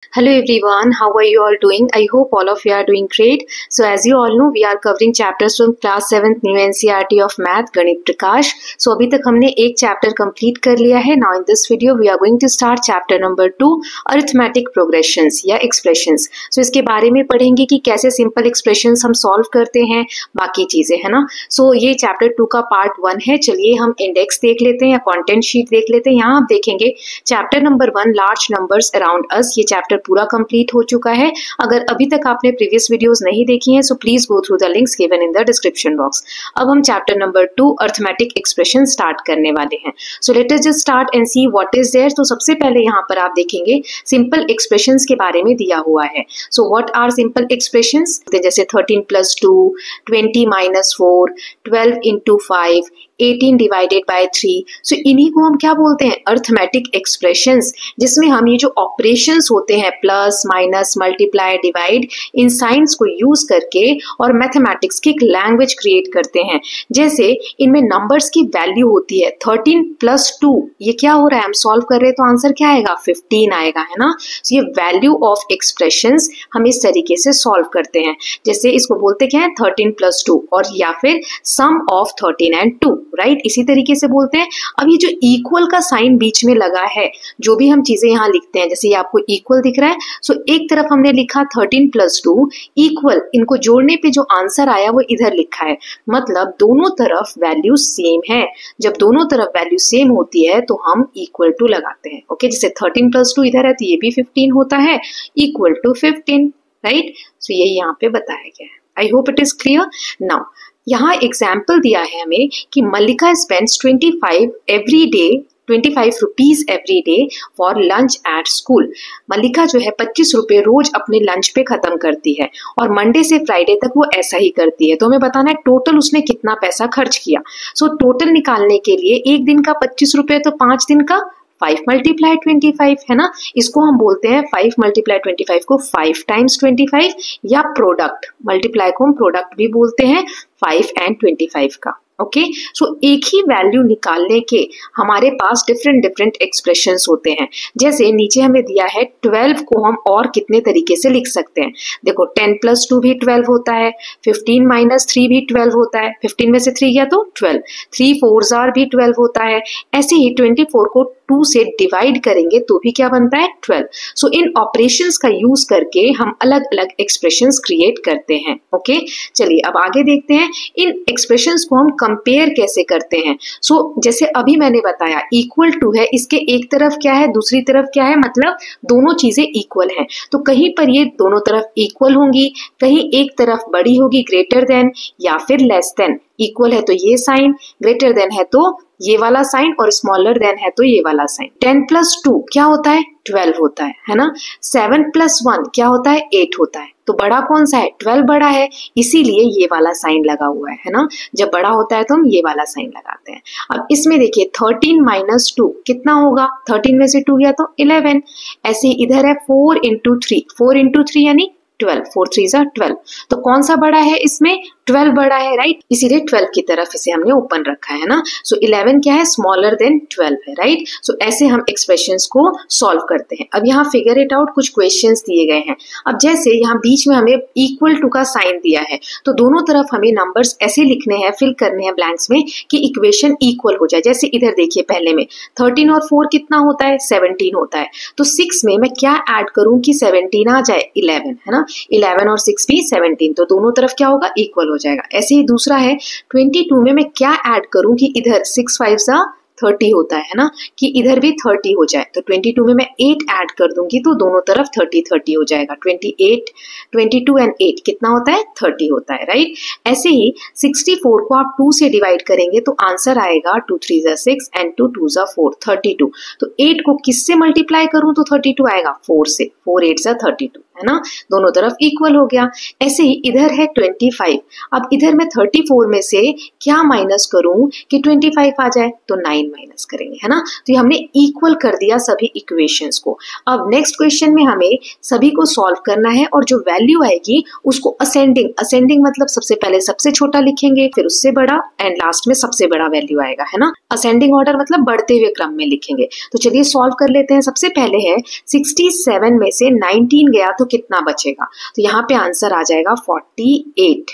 Hello everyone, how are you all doing? I hope all of you are doing great. So as you all know, we are covering chapters from class 7th New NCERT of Math गणित प्रकाश. So अभी तक हमने एक chapter complete कर लिया है. Now in this video we are going to start chapter number 2, arithmetic progressions या expressions. So इसके बारे में पढ़ेंगे कि कैसे simple expressions हम solve करते हैं, बाकी चीजें है ना. So ये chapter 2 का part 1 है. चलिए हम index देख लेते हैं या content sheet देख लेते हैं. यहाँ आप देखेंगे chapter number 1 large numbers around us. ये chapter पूरा कंप्लीट हो चुका है. अगर अभी तक आपने प्रीवियस वीडियोस नहीं देखी हैं so please go through the links given in the description box. अब हम chapter number 2 arithmetic expression start करने वाले हैं. So let us just start and see what is there. तो सबसे पहले यहाँ पर आप देखेंगे सिंपल एक्सप्रेशंस के बारे में दिया हुआ है. So what are simple expressions? जैसे 13 + 2, 20 - 4, 12 × 5, 18 डिवाइडेड बाय 3. सो इन्हीं को हम क्या बोलते हैं? अर्थमेटिक एक्सप्रेशंस, जिसमें हम ये जो ऑपरेशंस होते हैं plus minus multiply divide, in science को यूज करके और मैथमेटिक्स की एक लैंग्वेज क्रिएट करते हैं. जैसे इनमें नंबर्स की वैल्यू होती है 13 + 2. ये क्या हो रहा है? हम सॉल्व कर रहे हैं तो आंसर क्या आएगा? 15 आएगा, है ना. so ये वैल्यू ऑफ एक्सप्रेशंस हम इस तरीके से सॉल्व करते हैं. जैसे इसको बोलते क्या है? 13 + 2 और या फिर सम ऑफ 13 and 2, राइट. इसी तरीके से बोलते हैं. अब ये जो इक्वल का साइन बीच में लगा है, जो भी हम चीजें यहाँ लिखते हैं, जैसे ये आपको इक्वल दिख रहा है. सो एक तरफ हमने लिखा 13 + 2 इक्वल, इनको जोड़ने पे जो आंसर आया वो इधर लिखा है. मतलब दोनों तरफ वैल्यू सेम है. जब दोनों तरफ वैल्यू सेम होती है तो हम इक्वल टू लगाते हैं. ओके, जैसे 13 + 2 इधर है तो ये भी 15 होता है, इक्वल टू 15, राइट. सो यही यहाँ पे बताया गया है. I hope it is clear. Now यहाँ एग्जाम्पल दिया है हमें कि Mallika spends 25 rupees every day for lunch at school. Mallika जो है 25 रुपए रोज अपने लंच पे खत्म करती है और मंडे से फ्राइडे तक वो ऐसा ही करती है. तो हमें बताना है टोटल उसने कितना पैसा खर्च किया. सो टोटल निकालने के लिए एक दिन का 25 रुपए तो 5 दिन का 5 × 25 है ना. इसको हम बोलते हैं 5 × 25 को 5 × 25 या प्रोडक्ट. मल्टीप्लाई को हम प्रोडक्ट भी बोलते हैं 5 and 25 का. ओके, सो एक ही वैल्यू निकालने के हमारे पास डिफरेंट एक्सप्रेशंस होते हैं. जैसे नीचे हमें दिया है 12 को हम और कितने तरीके से लिख सकते हैं. देखो 10 + 2 भी 12 होता है, 15 - 3 भी 12 होता है, 15 में से 3 गया तो 12, 3 4s are भी 12 होता है. ऐसे ही 24 को 2 से डिवाइड करेंगे तो भी क्या बनता है? 12. सो इन ऑपरेशंस का यूज करके हम अलग अलग एक्सप्रेशंस क्रिएट करते हैं. ओके, चलिए अब आगे देखते हैं इन एक्सप्रेशंस को हम कंपेयर कैसे करते हैं. सो जैसे अभी मैंने बताया इक्वल टू है, इसके एक तरफ क्या है, दूसरी तरफ क्या है, मतलब दोनों चीजें इक्वल हैं. तो कहीं पर ये दोनों तरफ इक्वल होंगी, कहीं एक तरफ बड़ी होगी ग्रेटर देन या फिर लेस देन. इक्वल है तो ये साइन, ग्रेटर देन है तो ये वाला साइन और स्मॉलर देन है तो ये वाला साइन. 10 + 2 क्या होता है? 12 होता है ना. 7 + 1 क्या होता है? 8 होता है. तो बड़ा कौन सा है? 12 बड़ा है, इसीलिए ये वाला साइन लगा हुआ है ना. जब बड़ा होता है तो हम ये वाला साइन लगाते हैं. अब इसमें देखिए 13 - 2 कितना होगा? 13 में से 2 गया तो 11. ऐसे इधर है 4 × 3, 4 × 3 यानी 12, 4 3s are 12. तो कौन सा बड़ा है इसमें? 12 बड़ा है, राइट. इसीलिए 12 की तरफ इसे हमने ओपन रखा है ना. सो 11 क्या है? स्मॉलर देन 12 है, राइट. सो ऐसे हम एक्सप्रेशंस को सॉल्व करते हैं. अब यहाँ फिगर इट आउट कुछ क्वेश्चंस दिए गए हैं. अब जैसे यहाँ बीच में हमें इक्वल टू का साइन दिया है तो दोनों तरफ हमें नंबर्स ऐसे लिखने हैं, फिल करने हैं ब्लैंक्स में कि इक्वेशन इक्वल हो जाए. जैसे इधर देखिए पहले में 13 और 4 कितना होता है? 17 होता है. तो 6 में मैं क्या ऐड करूं कि 17 आ जाए? 11, है ना. 11 और 6 भी 17, तो दोनों तरफ क्या होगा? इक्वल हो जाएगा. ऐसे ही दूसरा है 22 में मैं क्या ऐड करूं कि इधर 6 5s are 30 होता है ना, कि इधर भी 30 हो जाए. तो 22 में मैं 8 ऐड कर दूंगी तो दोनों तरफ 30 हो जाएगा. 28, 22 and 8 कितना होता है? 30 होता है, राइट. ऐसे ही 64 को आप 2 से डिवाइड करेंगे तो आंसर आएगा 2 3s are 6 and 2 2s are 4, 32. तो 8 को किससे मल्टीप्लाई करूं तो 32 आएगा? 4 से. 4 8s are 32, है ना, दोनों तरफ इक्वल हो गया। ऐसे ही इधर है 25, अब इधर मैं 34 में से क्या माइनस करूं कि 25 आ जाए, तो 9 माइनस करेंगे, है ना। तो ये हमने इक्वल कर दिया सभी इक्वेशंस को। अब नेक्स्ट क्वेश्चन में हमें सभी को सॉल्व करना है और जो वैल्यू आएगी उसको असेंडिंग मतलब सबसे पहले सबसे छोटा लिखेंगे, फिर उससे बड़ा एंड लास्ट में सबसे बड़ा वैल्यू आएगा, है ना। असेंडिंग ऑर्डर मतलब बढ़ते हुए क्रम में लिखेंगे। तो चलिए सॉल्व कर लेते हैं। सबसे पहले है 67 में से 19 गया तो कितना बचेगा, तो यहाँ पे आंसर आ जाएगा 48।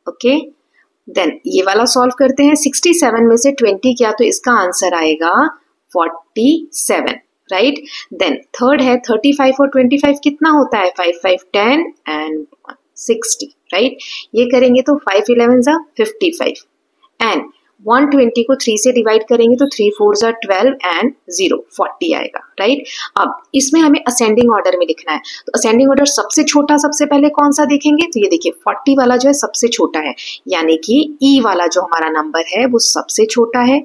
ओके, देन ये वाला सॉल्व करते हैं। 67 में से 20 गया तो इसका आंसर आएगा 47, राइट। देन थर्ड है 35 और 25 कितना होता है, 5 5 10 एंड 60, राइट। ये करेंगे तो 5 11 55 एंड 120 को 3 से डिवाइड करेंगे तो 3 4 12 एंड 0 40 आएगा, राइट। अब इसमें हमें असेंडिंग ऑर्डर में लिखना है, तो असेंडिंग ऑर्डर सबसे छोटा सबसे पहले कौन सा देखेंगे, तो ये देखिए 40 वाला जो है सबसे छोटा है, यानी कि ई वाला जो हमारा नंबर है वो सबसे छोटा है,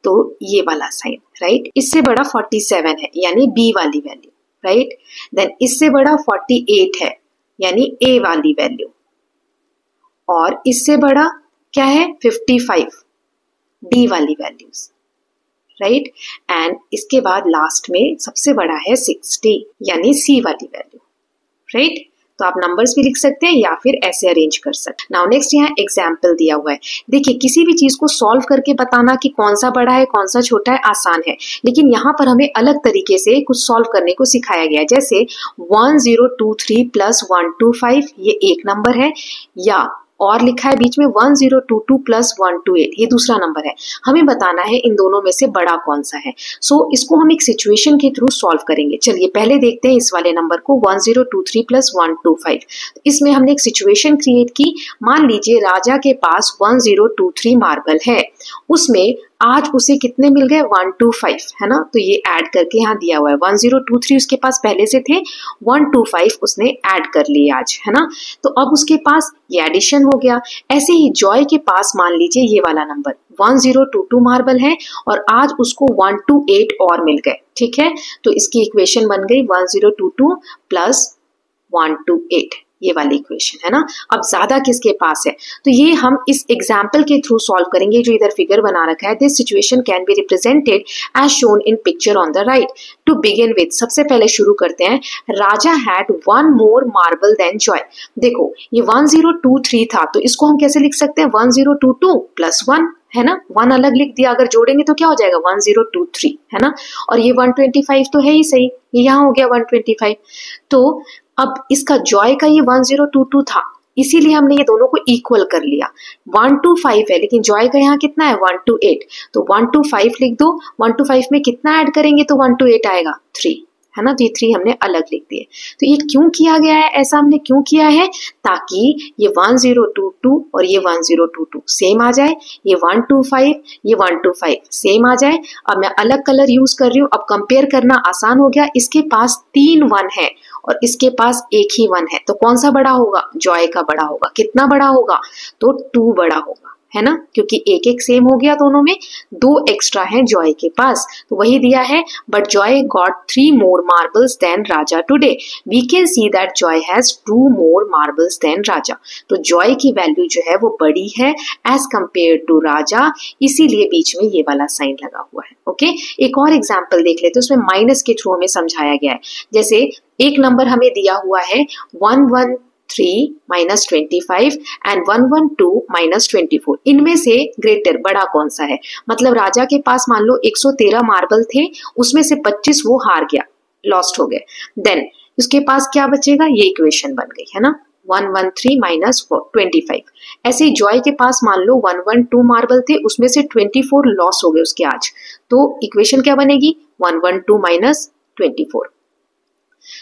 तो ये वाला साइन, राइट। इससे बड़ा 47 है यानी बी वाली वैल्यू, राइट। देन इससे बड़ा 48 है यानी ए वाली वैल्यू, और इससे बड़ा क्या है 55 डी वाली वैल्यूज, राइट। एंड इसके बाद लास्ट में सबसे बड़ा है 60 यानी सी वाली वैल्यू, राइट। तो आप नंबर्स भी लिख सकते हैं या फिर ऐसे अरेंज कर सकते हैं। नाउ नेक्स्ट यहाँ एग्जाम्पल दिया हुआ है। देखिए किसी भी चीज को सॉल्व करके बताना कि कौन सा बड़ा है कौन सा छोटा है आसान है, लेकिन यहाँ पर हमें अलग तरीके से कुछ सॉल्व करने को सिखाया गया है। जैसे 1023 प्लस 125 ये एक नंबर है, या और लिखा है बीच में 1022 प्लस 128 ये दूसरा नंबर है। हमें बताना है इन दोनों में से बड़ा कौन सा है। सो इसको हम एक सिचुएशन के थ्रू सॉल्व करेंगे। चलिए पहले देखते हैं इस वाले नंबर को 1023 प्लस 125। इसमें हमने एक सिचुएशन क्रिएट की। मान लीजिए राजा के पास 1023 मार्बल है, उसमें आज उसे कितने मिल गए 125, है ना। तो ये ऐड करके यहाँ दिया हुआ है 1023 उसके पास पहले से थे, 125 उसने ऐड कर लिए आज, है ना। तो अब उसके पास ये एडिशन हो गया। ऐसे ही जॉय के पास मान लीजिए ये वाला नंबर 1022 मार्बल है और आज उसको 128 और मिल गए, ठीक है। तो इसकी इक्वेशन बन गई 1022 प्लस 128 ये वाली इक्वेशन, है ना। अब ज्यादा किसके पास है, तो ये हम इस एग्जाम्पल के थ्रू सॉल्व करेंगे। जो इधर फिगर बना रखा है, this situation can be represented as shown in picture on the right. To begin with सबसे पहले शुरू करते हैं। Raja had 1 more marble than Joy. देखो ये 1023 था, तो इसको हम कैसे लिख सकते हैं 1022 प्लस 1, है ना। 1 अलग लिख दिया, अगर जोड़ेंगे तो क्या हो जाएगा 1023, है ना। और ये 125 तो है ही सही, ये यहाँ हो गया 125। तो अब इसका जॉय का ये 1022 था, इसीलिए हमने ये दोनों को इक्वल कर लिया। 125 है लेकिन जॉय का यहाँ कितना है 128, तो 125 लिख दो। 125 में कितना ऐड करेंगे तो 128 आएगा 3, है ना। तो ये 3 हमने अलग लिख दिए। तो ये क्यों किया गया है, ऐसा हमने क्यों किया है, ताकि ये 1022 और ये 1022 सेम आ जाए, ये 125 सेम आ जाए। अब मैं अलग कलर यूज कर रही हूँ, अब कंपेयर करना आसान हो गया। इसके पास 3 1 है और इसके पास एक ही 1 है, तो कौन सा बड़ा होगा, जॉय का बड़ा होगा। कितना बड़ा होगा, तो 2 बड़ा होगा, है ना, क्योंकि एक एक सेम हो गया दोनों में, 2 एक्स्ट्रा है जॉय के पास, तो वही दिया है। But Joy got 3 more marbles than Raja today. We can see that Joy has 2 more marbles than Raja. तो जॉय की वैल्यू जो है वो बड़ी है एज कंपेयर टू राजा, इसीलिए बीच में ये वाला साइन लगा हुआ है। ओके, एक और एग्जाम्पल देख लेते हैं, उसमें माइनस के थ्रू हमें समझाया गया है। जैसे एक नंबर हमें दिया हुआ है 113 माइनस 25 एंड 112 माइनस 24। इनमें से ग्रेटर बड़ा कौन सा है, मतलब राजा के पास मान लो 113 मार्बल थे, उसमें से 25 वो हार गया, लॉस्ट हो गए। देन उसके पास क्या बचेगा, ये इक्वेशन बन गई, है ना, 113 माइनस 25। ऐसे ही जॉय के पास मान लो 112 मार्बल थे, उसमें से 24 लॉस हो गए उसके आज, तो इक्वेशन क्या बनेगी 112 माइनस 24।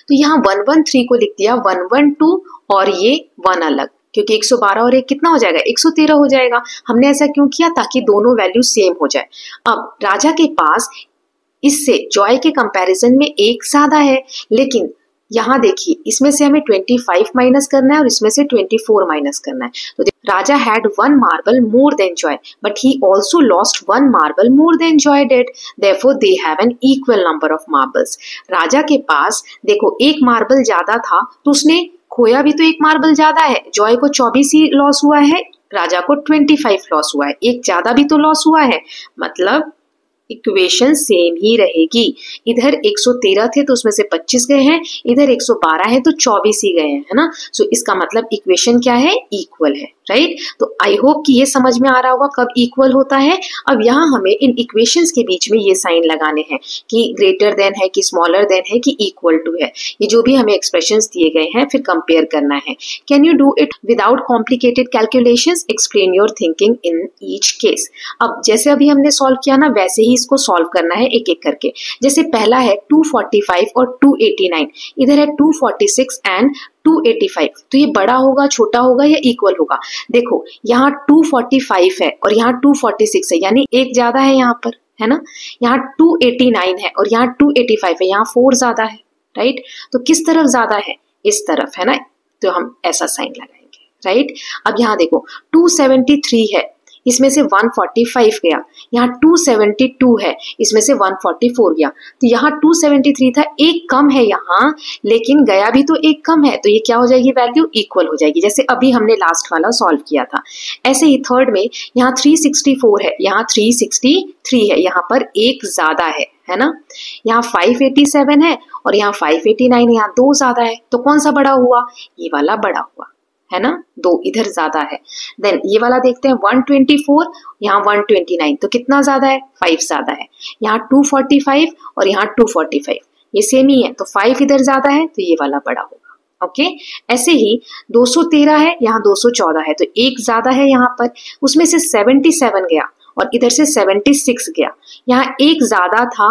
तो यहाँ 113 को लिख दिया 112 और ये 1 अलग, क्योंकि 112 और 1 कितना हो जाएगा 113 हो जाएगा। हमने ऐसा क्यों किया, ताकि दोनों वैल्यू सेम हो जाए। अब राजा के पास इससे जॉय के कंपैरिजन में 1 ज्यादा है, लेकिन यहाँ देखिए, इसमें से हमें 25 माइनस करना है और इसमें से 24 माइनस करना है। तो Raja had 1 marble more than Joy, but he also lost 1 marble more than Joy did, therefore they have an equal number of marbles. Raja के पास देखो 1 मार्बल ज्यादा था, तो उसने खोया भी तो 1 मार्बल ज्यादा है। जॉय को 24 ही लॉस हुआ है, राजा को 25 लॉस हुआ है, एक ज्यादा भी तो लॉस हुआ है, मतलब इक्वेशन सेम ही रहेगी। इधर 113 थे तो उसमें से 25 गए हैं, इधर 112 है तो 24 ही गए हैं, है ना। सो इसका मतलब इक्वेशन क्या है, इक्वल है, राइट। तो आई होप कि ये समझ में आ रहा होगा कब इक्वल होता है। अब यहाँ हमें इन इक्वेशंस के बीच में ये साइन लगाने हैं कि ग्रेटर देन है कि स्मॉलर देन है कि इक्वल टू है। ये जो भी हमें एक्सप्रेशंस दिए गए हैं फिर कंपेयर करना है। Can you do it without complicated calculations, explain your thinking in each case. अब जैसे अभी हमने सॉल्व किया ना, वैसे ही इसको सॉल्व करना है एक एक करके। जैसे पहला है 245 और 289, इधर है 246 एंड 285, तो ये बड़ा होगा, छोटा होगा या इक्वल होगा। देखो यहाँ 245 है और यहाँ 246 है, यानी एक ज्यादा है यहाँ पर, है ना। यहाँ 289 है और यहाँ 285 है, यहाँ 4 ज्यादा है, राइट। तो किस तरफ ज्यादा है, इस तरफ, है ना। तो हम ऐसा साइन लगाएंगे, राइट। अब यहाँ देखो 273 है, इसमें से 145 गया, यहाँ 272 है, इसमें से 144 गया। तो यहाँ 273 था, एक कम है यहाँ, लेकिन गया भी तो एक कम है, तो ये क्या हो जाएगी, वैल्यू इक्वल हो जाएगी, जैसे अभी हमने लास्ट वाला सॉल्व किया था। ऐसे ही थर्ड में यहाँ 364 है, यहाँ 363 है, यहाँ पर एक ज्यादा है ना। यहाँ 587 है और यहाँ 589 है, यहाँ 2 ज्यादा है, तो कौन सा बड़ा हुआ, ये वाला बड़ा हुआ, है ना। 2 इधर ज्यादा है। देन ये वाला देखते हैं 124, यहाँ 129, तो कितना ज्यादा है, 5 ज्यादा है। यहाँ 245 और यहाँ 245, ये सेम ही है, तो 5 इधर ज्यादा है, तो ये वाला बड़ा होगा। ओके, ऐसे ही 213 है, यहाँ 214 है, तो एक ज्यादा है यहाँ पर, उसमें से 77 गया और इधर से 76 गया। यहाँ एक ज्यादा था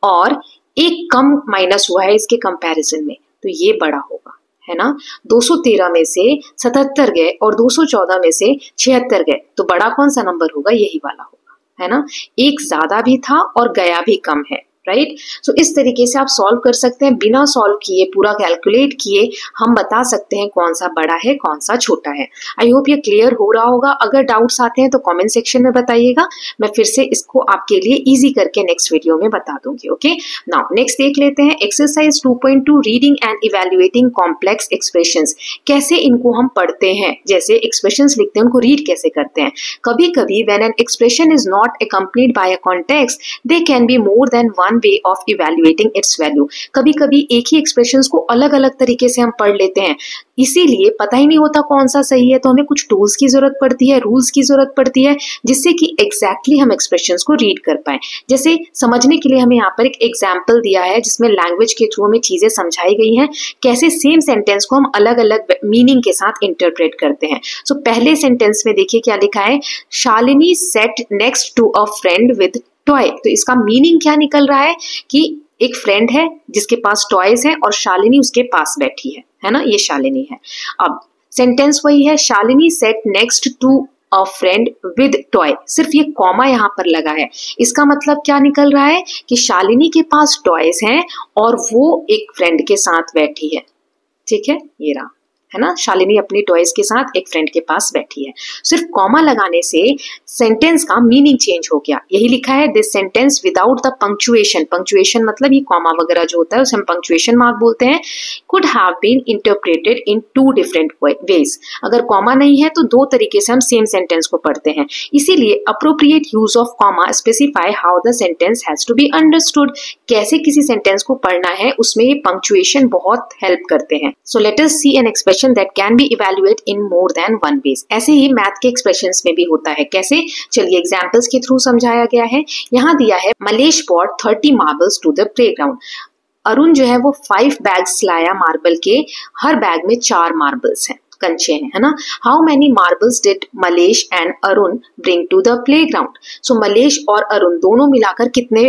और एक कम माइनस हुआ है इसके कंपैरिजन में, तो ये बड़ा होगा, है ना। 213 में से 77 गए और 214 में से 76 गए, तो बड़ा कौन सा नंबर होगा, यही वाला होगा, है ना। एक ज्यादा भी था और गया भी कम है, राइट। सो इस तरीके से आप सॉल्व कर सकते हैं, बिना सॉल्व किए, पूरा कैलकुलेट किए हम बता सकते हैं कौन सा बड़ा है कौन सा छोटा है। आई होप ये क्लियर हो रहा होगा। अगर डाउट्स आते हैं तो कमेंट सेक्शन में बताइएगा, मैं फिर से इसको आपके लिए इजी करके नेक्स्ट वीडियो में बता दूंगी। ओके, नाउ नेक्स्ट देख लेते हैं exercise 2.2 reading and evaluating complex expressions. कैसे इनको हम पढ़ते हैं, जैसे एक्सप्रेशंस लिखते हैं उनको रीड कैसे करते हैं। कभी कभी when an expression is not accompanied by a context, they can be more than one way of evaluating it's value. कभी कभी एक ही एक्सप्रेशंस को अलग अलग तरीके से हम पढ़ लेते हैं, इसीलिए पता ही नहीं होता कौन सा सही है, तो हमें कुछ टूल्स की जरूरत पड़ती है, रूल्स की जरूरत पड़ती है, जिससे कि एग्जैक्टली हम एक्सप्रेशंस को रीड कर पाए। जैसे समझने के लिए हमें यहाँ पर एक एग्जाम्पल दिया है जिसमें लैंग्वेज के थ्रू हमें चीजें समझाई गई हैं, कैसे सेम सेंटेंस को हम अलग अलग मीनिंग के साथ इंटरप्रेट करते हैं। सो पहले सेंटेंस में देखिए क्या लिखा है, Shalini set next to a friend with toy. तो इसका मीनिंग क्या निकल रहा है कि एक फ्रेंड है जिसके पास टॉयज है और शालिनी उसके पास बैठी है ना, ये शालिनी है। अब सेंटेंस वही है, Shalini set next to a friend with toy, सिर्फ ये कॉमा यहाँ पर लगा है। इसका मतलब क्या निकल रहा है कि शालिनी के पास टॉयज हैं और वो एक फ्रेंड के साथ बैठी है। ठीक है, ये रहा, है ना, शालिनी अपनी टॉयज के साथ एक फ्रेंड के पास बैठी है। सिर्फ कॉमा लगाने से सेंटेंस का मीनिंग चेंज हो गया। यही लिखा है, this sentence without the punctuation, punctuation मतलब ये कॉमा वगैरह जो होता है उसे हम पंक्चुएशन मार्क बोलते हैं, could have been interpreted in 2 different ways. अगर कॉमा नहीं है तो 2 तरीके से हम सेम सेंटेंस को पढ़ते हैं, इसीलिए appropriate use of comma specify how the sentence has to be understood. कैसे किसी सेंटेंस को पढ़ना है उसमें ये पंक्चुएशन बहुत हेल्प करते हैं। So let us see an expression that can be evaluated in more than one ways। ऐसे ही मैथ के एक्सप्रेशंस में भी होता है। कैसे, चलिए एग्जांपल्स के थ्रू समझाया गया है। यहाँ दिया है, Mallesh brought 30 marbles to the playground। Arun जो है वो 5 बैग्स लाया मार्बल के, हर बैग में 4 मार्बल्स हैं, कंचे हैं, है ना। How many marbles did Malesh and Arun bring to the playground. So Malesh और अरुण दोनों मिलाकर कितने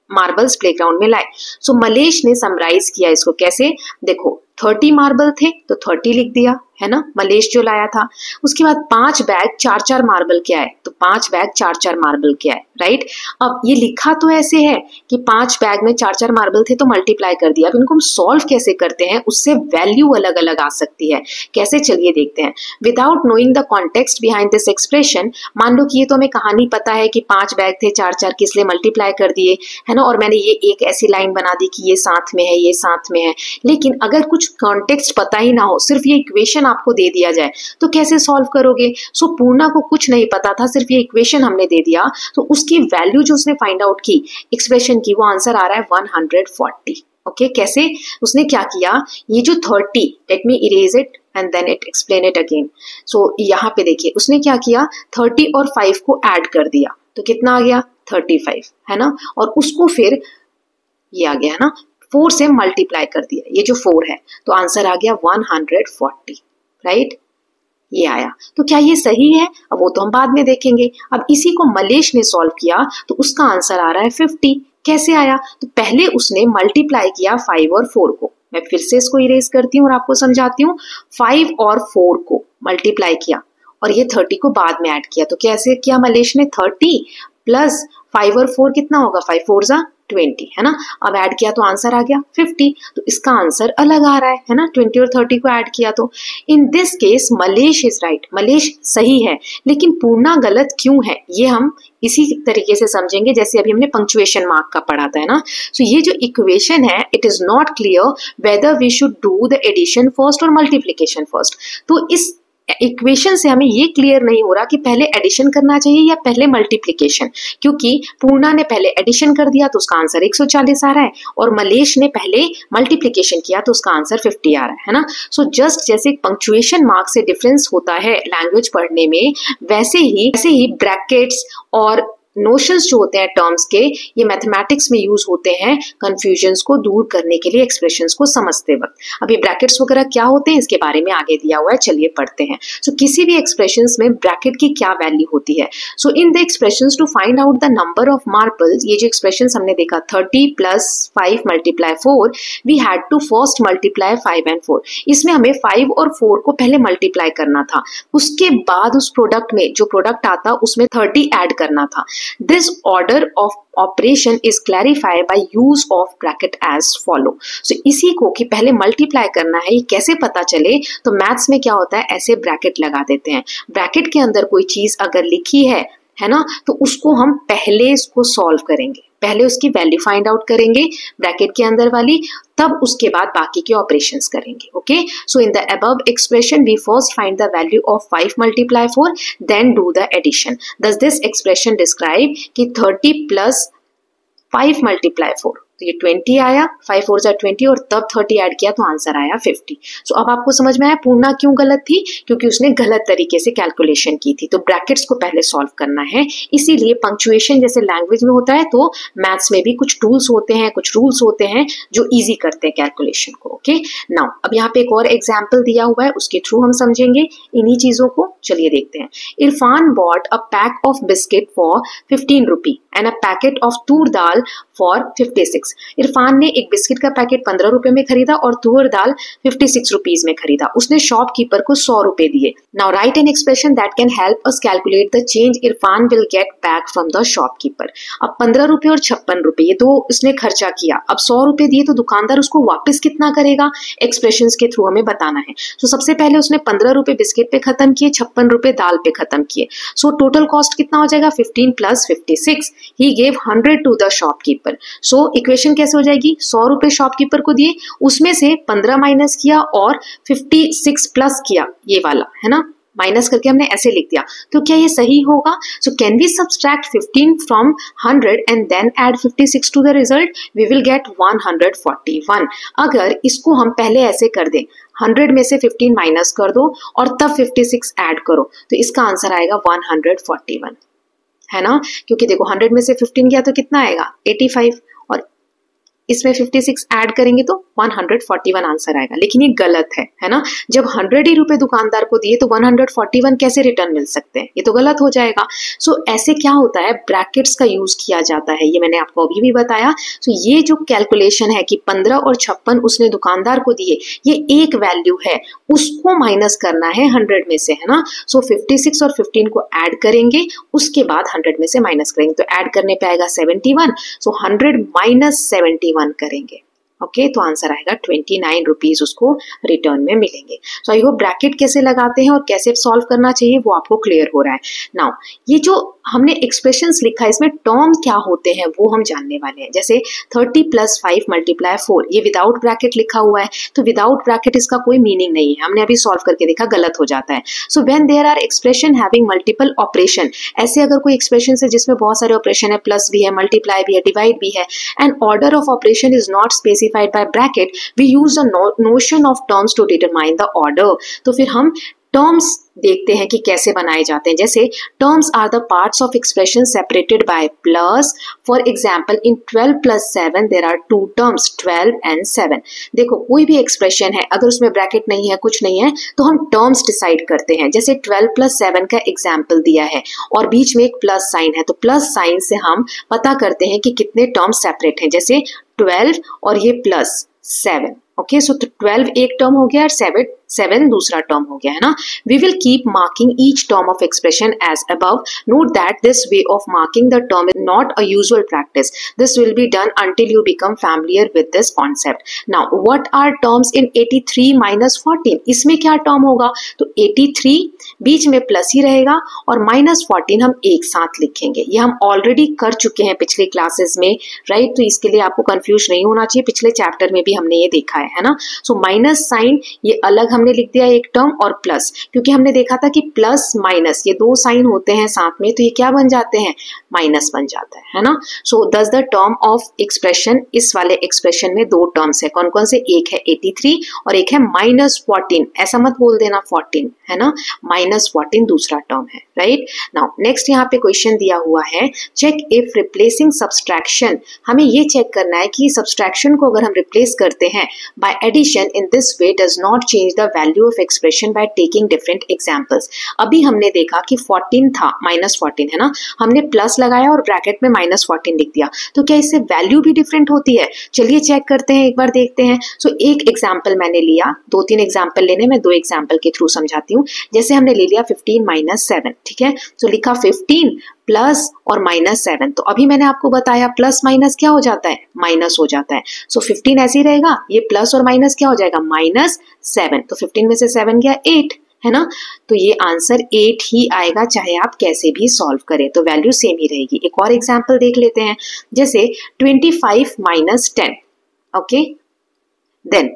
मार्बल्स प्लेग्राउंड में लाए। सो मलेश ने समराइज किया इसको कैसे, देखो 30 मार्बल थे तो 30 लिख दिया, है ना, मलेश जो लाया था। उसके बाद 5 बैग 4-4 मार्बल के आए तो 5 बैग 4-4 मार्बल के आए, राइट। अब ये लिखा तो ऐसे है कि 5 बैग में 4-4 मार्बल थे तो मल्टीप्लाई कर दिया। अब इनको हम सॉल्व कैसे करते हैं, उससे वैल्यू अलग अलग आ सकती है। कैसे, चलिए देखते हैं। Without knowing the context behind this expression, मान लो कि ये तो हमें कहानी पता है कि 5 बैग थे 4-4 के, इसलिए मल्टीप्लाई कर दिए, है ना, और मैंने ये एक ऐसी लाइन बना दी कि ये साथ में है, ये साथ में है। लेकिन अगर कुछ कॉन्टेक्स्ट पता ही ना हो, सिर्फ ये इक्वेशन आपको दे दिया जाए तो कैसे सॉल्व करोगे। सो पूर्णा को कुछ नहीं पता था, सिर्फ ये इक्वेशन हमने दे दिया तो उसकी वैल्यू जो उसने फाइंड आउट की एक्सप्रेशन की, वो आंसर आ रहा है 140। ओके, कैसे, उसने क्या किया, ये जो 30, let me erase it and then it explain it again. So यहाँ पे देखिए उसने क्या किया, 30 और 5 को ऐड कर दिया तो कितना आ गया, 35, है ना, और उसको फिर ये आ गया, है ना, 4 से मल्टीप्लाई कर दिया, ये जो 4 है, तो आंसर आ गया 140, राइट। ये आया, तो क्या ये सही है, अब वो तो हम बाद में देखेंगे। अब इसी को मलेश ने सॉल्व किया तो उसका आंसर आ रहा है 50। कैसे आया, तो पहले उसने मल्टीप्लाई किया 5 और 4 को। मैं फिर से इसको इरेज करती हूँ और आपको समझाती हूँ। 5 और 4 को मल्टीप्लाई किया और ये 30 को बाद में ऐड किया। तो कैसे किया मलेश ने, 30 प्लस 5 और 4 कितना होगा, 5 4 जा 20, है ना। अब ऐड किया तो आंसर आ गया 50। तो इसका आंसर अलग आ रहा है ना, 20 और 30 को ऐड किया तो। इन this case Mallesh is right, Mallesh सही है, लेकिन पूर्णा गलत क्यों है ये हम इसी तरीके से समझेंगे जैसे अभी हमने पंक्चुएशन मार्क का पढ़ा था, है ना। सो ये जो इक्वेशन है, it is not clear whether we should do the addition first और मल्टीप्लीकेशन फर्स्ट। तो इस इक्वेशन से हमें ये क्लियर नहीं हो रहा कि पहले एडिशन करना चाहिए या पहले मल्टीप्लिकेशन, क्योंकि पूर्णा ने पहले एडिशन कर दिया तो उसका आंसर 140 आ रहा है और मलेश ने पहले मल्टीप्लिकेशन किया तो उसका आंसर 50 आ रहा है ना। सो जस्ट जैसे पंक्चुएशन मार्क से डिफरेंस होता है लैंग्वेज पढ़ने में, वैसे ही ब्रैकेट्स और नोशंस जो होते हैं टर्म्स के, ये मैथमेटिक्स में यूज होते हैं कंफ्यूजन्स को दूर करने के लिए, एक्सप्रेशंस को समझते वक्त। अभी ब्रैकेट्स वगैरह क्या होते हैं इसके बारे में आगे दिया हुआ है, चलिए पढ़ते हैं। सो किसी भी एक्सप्रेशंस में ब्रैकेट की क्या वैल्यू होती है। So in the expressions to find out the number of marbles, ये जो एक्सप्रेशंस हमने देखा 30 plus 5 multiply 4, we had to first multiply 5 and 4। इसमें हमें 5 और 4 को पहले मल्टीप्लाई करना था, उसके बाद उस प्रोडक्ट में जो प्रोडक्ट आता उसमें 30 ऐड करना था। This order of operation is clarified by use of bracket as follow. So इसी को कि पहले मल्टीप्लाई करना है, ये कैसे पता चले, तो मैथ्स में क्या होता है, ऐसे ब्रैकेट लगा देते हैं। ब्रैकेट के अंदर कोई चीज अगर लिखी है ना, तो उसको हम पहले इसको सॉल्व करेंगे, पहले उसकी वैल्यू फाइंड आउट करेंगे ब्रैकेट के अंदर वाली, तब उसके बाद बाकी के ऑपरेशंस करेंगे। Okay, so in the above expression we first find the value of 5 multiply 4 then do the addition. Thus this expression describe कि 30 प्लस 5 मल्टीप्लाई 4, तो ये 20 आया, 5 4 जा 20 और तब 30 ऐड किया तो आंसर आया 50। सो अब आपको समझ में आया पूर्णा क्यों गलत थी, क्योंकि उसने गलत तरीके से कैलकुलेशन की थी। तो ब्रैकेट्स को पहले सॉल्व करना है, इसीलिए पंक्चुएशन जैसे लैंग्वेज में होता है तो मैथ्स में भी कुछ टूल्स होते हैं, कुछ रूल्स होते हैं जो ईजी करते हैं कैलकुलेशन को। ओके, नाउ अब यहाँ पे एक और एग्जाम्पल दिया हुआ है, उसके थ्रू हम समझेंगे इन्हीं चीजों को। चलिए देखते हैं। Irfan bought a pack of biscuit for 15 rupee and a packet of Toor dal for 56। Irfan ने एक बिस्किट का पैकेट 15 रुपए में खरीदा और तुअर दाल 56 रुपीज में खरीदा। उसने शॉपकीपर को 100 रुपए दिए। Now right an expression that can help us calculate the change Irfan will get back from the shopkeeper. अब 15 रुपए और 56 रुपए ये दो उसने खर्चा किया, अब 100 रुपए दिए तो दुकानदार उसको वापस कितना करेगा, एक्सप्रेशन के थ्रू हमें बताना है। तो सबसे पहले उसने 15 रुपए बिस्किट पे खत्म किए, 56 रुपए दाल पे खत्म किए। सो टोटल कॉस्ट कितना हो जाएगा, 15 plus 56। He gave 100 to the shopkeeper. So equation कैसे हो जाएगी, 100 रुपए शॉपकीपर को दिए, उसमें से 15 माइनस किया और 56 प्लस किया, ये वाला है ना, माइनस करके हमने ऐसे लिख दिया। तो क्या ये सही होगा? So can we subtract 15 from 100 and then add 56 to the result, we will get 141। अगर इसको हम पहले ऐसे कर दें, 100 में से 15 माइनस कर दो और तब 56 ऐड करो, तो इसका आंसर आएगा 141, है ना, क्योंकि देखो 100 में से 15 गया तो कितना आएगा 85 और इसमें 56 ऐड करेंगे तो 141 आंसर आएगा, लेकिन ये गलत है ना। जब 100 ही रुपए दुकानदार को दिए तो 141 कैसे रिटर्न मिल सकते हैं, ये तो गलत हो जाएगा। सो ऐसे क्या होता है, ब्रैकेट्स का यूज किया जाता है, ये मैंने आपको अभी भी बताया। सो ये जो कैलकुलेशन है कि 15 और 56 उसने दुकानदार को दिए, ये एक वैल्यू है, उसको माइनस करना है 100 में से, है ना। सो 56 और 15 को ऐड करेंगे, उसके बाद 100 में से माइनस करेंगे, तो ऐड करने पे आएगा 71। सो 100 माइनस 71 करेंगे, ओके, तो आंसर आएगा 29 रुपीज उसको रिटर्न में मिलेंगे। सो आई होप ब्रैकेट कैसे लगाते हैं और कैसे सॉल्व करना चाहिए वो आपको क्लियर हो रहा है। नाउ ये जो हमने एक्सप्रेशंस लिखा है इसमें टर्म क्या होते हैं वो हम जानने वाले हैं। जैसे 30 + 5 × 4, ये विदाउट ब्रैकेट लिखा हुआ है, तो विदाउट ब्रैकेट इसका कोई मीनिंग नहीं है, हमने अभी सॉल्व करके देखा गलत हो जाता है। So when there are expression having multiple operation, ऐसे अगर कोई एक्सप्रेशन है जिसमें बहुत सारे ऑपरेशन है, प्लस भी है, मल्टीप्लाई भी है, डिवाइड भी है, and order of operation is not specified by bracket, we use the notion of terms to determine the order. तो फिर हम टर्म्स देखते हैं कि कैसे बनाए जाते हैं। जैसे terms are the parts of expression separated by plus. For example in 12 + 7 there are 2 terms, 12 and 7। देखो कोई भी एक्सप्रेशन है अगर उसमें ब्रैकेट नहीं है, कुछ नहीं है, तो हम टर्म्स डिसाइड करते हैं। जैसे 12 + 7 का एग्जाम्पल दिया है और बीच में एक प्लस साइन है, तो प्लस साइन से हम पता करते हैं कि कितने टर्म्स सेपरेट हैं। जैसे 12 और ये प्लस 7, ओके, सो 12 एक टर्म हो गया और 7 दूसरा टर्म हो गया, है ना। We will keep marking each term of expression as above. Note that this way of marking the term is not a usual practice, this will be done until you become familiar with this concept. Now what are terms in 83 - 14, इसमें क्या term होगा, तो 83 बीच में plus ही रहेगा और -14 हम एक साथ लिखेंगे। ये हम ऑलरेडी कर चुके हैं पिछले क्लासेस में, राइट, तो इसके लिए आपको कंफ्यूज नहीं होना चाहिए, पिछले चैप्टर में भी हमने ये देखा है ना। सो माइनस साइन ये अलग हमने लिख दिया एक टर्म, और प्लस, क्योंकि हमने देखा था कि प्लस माइनस ये दो साइन होते हैं साथ में, तो ये क्या बन जाते हैं, माइनस बन जाता है ना। सो दस द टर्म ऑफ एक्सप्रेशन, इस वाले एक्सप्रेशन में दो टर्म्स है, कौन कौन से, एक है 83 और एक है -14, ऐसा मत बोल देना 14, है ना, -14 दूसरा टर्म है, राइट। नाउ नेक्स्ट यहाँ पे क्वेश्चन दिया हुआ है, चेक इफ रिप्लेसिंग सब्सट्रैक्शन, हमें ये चेक करना है कि सब्सट्रैक्शन को अगर हम रिप्लेस करते हैं by addition in this way does not change the value of expression by taking different examples। अभी हमने देखा कि 14 था, -14 है ना, हमने प्लस लगाया और ब्रैकेट में -14 लिख दिया, तो क्या इससे वैल्यू भी डिफरेंट होती है, चलिए चेक करते हैं, एक बार देखते हैं। सो एक एग्जाम्पल मैंने लिया, 2-3 एग्जाम्पल लेने में 2 एग्जाम्पल के थ्रू समझाती हूँ। जैसे हमने ले लिया 15 - 7, ठीक है, तो लिखा 15 प्लस और -7, तो अभी मैंने आपको बताया प्लस माइनस क्या हो जाता है, माइनस हो जाता है। सो 15 ऐसे ही रहेगा, ये प्लस और माइनस क्या हो जाएगा, -7, तो 15 में से 7 गया 8, है ना, तो ये आंसर 8 ही आएगा चाहे आप कैसे भी सॉल्व करें, तो वैल्यू सेम ही रहेगी। एक और एग्जांपल देख लेते हैं, जैसे 25 - 10, ओके, देन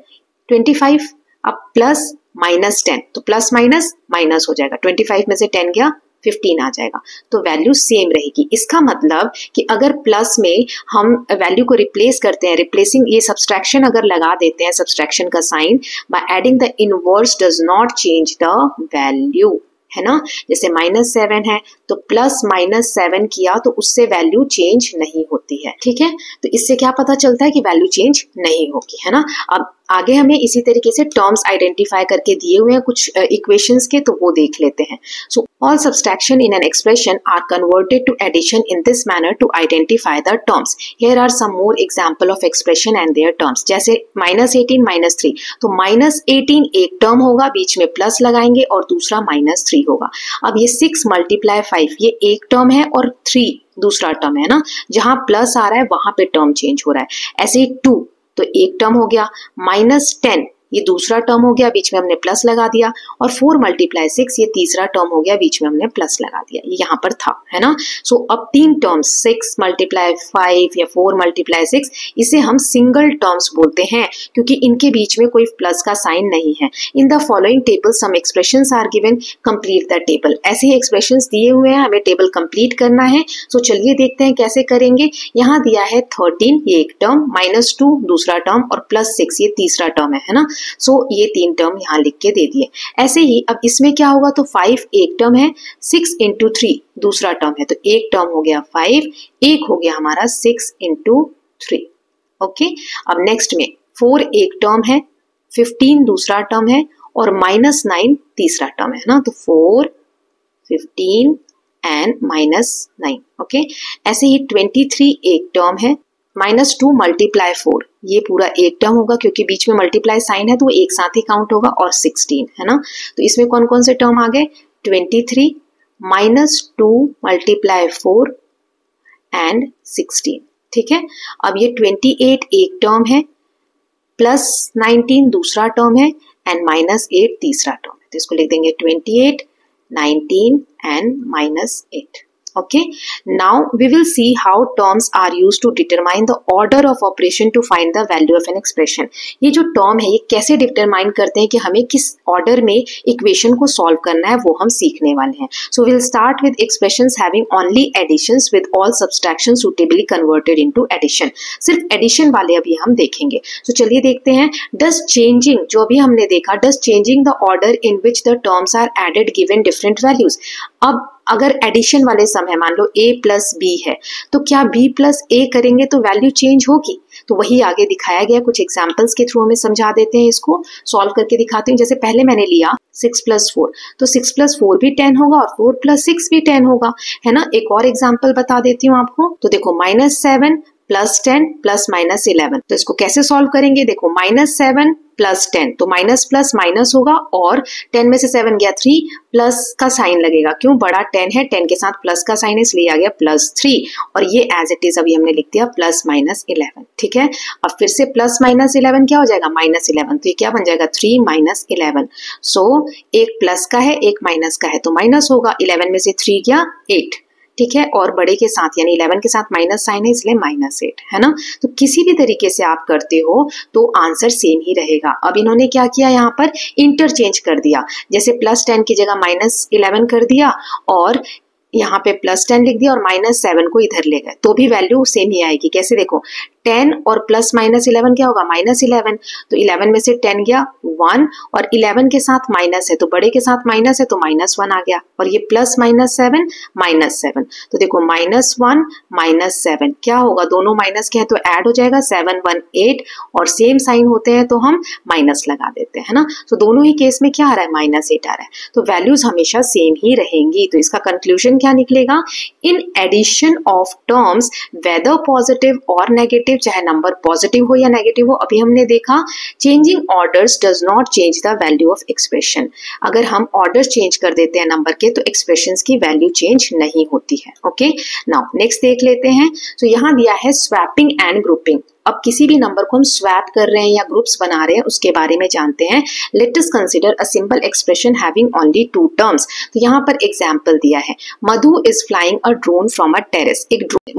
25 अब प्लस -10, तो प्लस माइनस माइनस हो जाएगा, 25 में से 10 गया 15 आ जाएगा, तो वैल्यू सेम रहेगी। इसका मतलब कि अगर प्लस में हम वैल्यू को रिप्लेस करते हैं, रिप्लेसिंग ये सब्सट्रैक्शन अगर लगा देते हैं, सब्सट्रैक्शन का sign, by adding the inverse does not change the value, है ना। जैसे -7 है तो प्लस -7 किया तो उससे वैल्यू चेंज नहीं होती है, ठीक है, तो इससे क्या पता चलता है कि वैल्यू चेंज नहीं होगी, है ना। अब आगे हमें इसी तरीके से टर्म्स आइडेंटिफाई करके दिए हुए हैं कुछ इक्वेशंस के, तो वो देख लेते हैं। So all subtraction in an expression are converted to addition in this manner to identify the terms. Here are some more example of expression and their terms. जैसे -18 - 3, तो -18 एक टर्म होगा, बीच में प्लस लगाएंगे और दूसरा -3 होगा। अब ये 6 × 5 ये एक टर्म है और 3 दूसरा टर्म है ना, जहां प्लस आ रहा है वहां पे टर्म चेंज हो रहा है। ऐसे ही 2 तो एक टर्म हो गया, -10 ये दूसरा टर्म हो गया, बीच में हमने प्लस लगा दिया, और 4 × 6 ये तीसरा टर्म हो गया, बीच में हमने प्लस लगा दिया, ये यहाँ पर था, है ना। सो अब 3 टर्म्स 6 × 5 या 4 × 6, इसे हम सिंगल टर्म्स बोलते हैं क्योंकि इनके बीच में कोई प्लस का साइन नहीं है। In the following table some expressions are given, complete the table. ऐसे ही एक्सप्रेशंस दिए हुए हैं, हमें टेबल कंप्लीट करना है। सो चलिए देखते हैं कैसे करेंगे। यहाँ दिया है 13 ये एक टर्म, -2 दूसरा टर्म और +6 ये तीसरा टर्म है ना। सो ये 3 टर्म यहाँ लिख के दे दिए। ऐसे ही अब इसमें क्या होगा, तो 5 एक टर्म है, 6 × 3 दूसरा टर्म है, तो एक टर्म हो गया 5, एक हो गया हमारा 6 × 3, ओके, अब नेक्स्ट में 4 एक टर्म है, 15 दूसरा टर्म है और -9 तीसरा टर्म है ना, तो 4, 15 एंड -9। ओके, ऐसे ही 23 एक टर्म है, -2 मल्टीप्लाई 4 ये पूरा एक टर्म होगा क्योंकि बीच में मल्टीप्लाई साइन है तो वो एक साथ ही काउंट होगा, और 16 है ना। तो इसमें कौन कौन से टर्म आ गए, 23 -2 मल्टीप्लाई 4 एंड 16। ठीक है, अब ये 28 एक टर्म है, +19 दूसरा टर्म है एंड -8 तीसरा टर्म है, तो इसको लिख देंगे 28, 19 and -8। Okay, now we will see how terms are used to determine the order of operation to find the value of an expression. ये जो term है ये कैसे डिटरमाइन करते हैं कि हमें किस ऑर्डर में इक्वेशन को सॉल्व करना है, वो हम सीखने वाले हैं। So we'll start with expressions having only additions with all subtractions suitably converted into addition. सिर्फ एडिशन वाले अभी हम देखेंगे। So चलिए देखते हैं, does changing, जो अभी हमने देखा, does changing the order in which the terms are added given different values। अब अगर एडिशन वाले सम है, मान लो a + b है, तो क्या b + a करेंगे तो वैल्यू चेंज होगी? तो वही आगे दिखाया गया, कुछ एग्जांपल्स के थ्रू हमें समझा देते हैं, इसको सॉल्व करके दिखाते हैं। जैसे पहले मैंने लिया 6 + 4, तो 6 + 4 भी 10 होगा और 4 + 6 भी 10 होगा, है ना। एक और एग्जाम्पल बता देती हूँ आपको, तो देखो -7 + 10 + -11, तो इसको कैसे सॉल्व करेंगे, देखो -7 + 10, तो माइनस प्लस माइनस होगा और 10 में से 7 गया 3, प्लस का साइन लगेगा, क्यों, बड़ा 10 है, 10 के साथ प्लस का साइन है, इसलिए आ गया +3, और ये एज इट इज अभी हमने लिख दिया +-11। ठीक है, अब फिर से +-11 क्या हो जाएगा, -11, तो ये क्या बन जाएगा 3 - 11। सो एक प्लस का है एक माइनस का है तो माइनस होगा, 11 में से 3 गया 8। ठीक है, और बड़े के साथ यानी 11 के साथ माइनस साइन है इसलिए -8, है ना। तो किसी भी तरीके से आप करते हो तो आंसर सेम ही रहेगा। अब इन्होंने क्या किया, यहाँ पर इंटरचेंज कर दिया, जैसे +10 की जगह -11 कर दिया और यहाँ पे +10 लिख दिया और -7 को इधर ले गए, तो भी वैल्यू सेम ही आएगी। कैसे, देखो 10 और +-11 क्या होगा, -11, तो 11 में से 10 गया 1 और 11 के साथ माइनस है तो बड़े के साथ माइनस है तो -1 आ गया, और ये +-7 -7, तो देखो -1 -7 क्या होगा, दोनों माइनस के हैं तो ऐड हो जाएगा, 7 1 8 और सेम साइन होते हैं तो हम माइनस लगा देते हैं ना। तो दोनों ही केस में क्या आ रहा है, -8 आ रहा है, तो वैल्यूज हमेशा सेम ही रहेंगी। तो इसका कंक्लूजन क्या निकलेगा, in addition of terms whether positive और नेगेटिव, चाहे नंबर पॉजिटिव हो या नेगेटिव हो, अभी हमने देखा changing orders does not change the value of expression. अगर हम ऑर्डर चेंज कर देते हैं नंबर के तो एक्सप्रेशंस की वैल्यू चेंज नहीं होती है। ओके, नाउ नेक्स्ट देख लेते हैं। तो यहाँ दिया है स्वैपिंग एंड ग्रुपिंग। अब किसी भी नंबर को हम स्वैप कर रहे हैं या ग्रुप्स बना रहे हैं उसके बारे में जानते हैं। Let us consider a simple expression having only 2 terms. तो यहाँ पर एग्जांपल दिया है, Madhu is flying a drone from a terrace.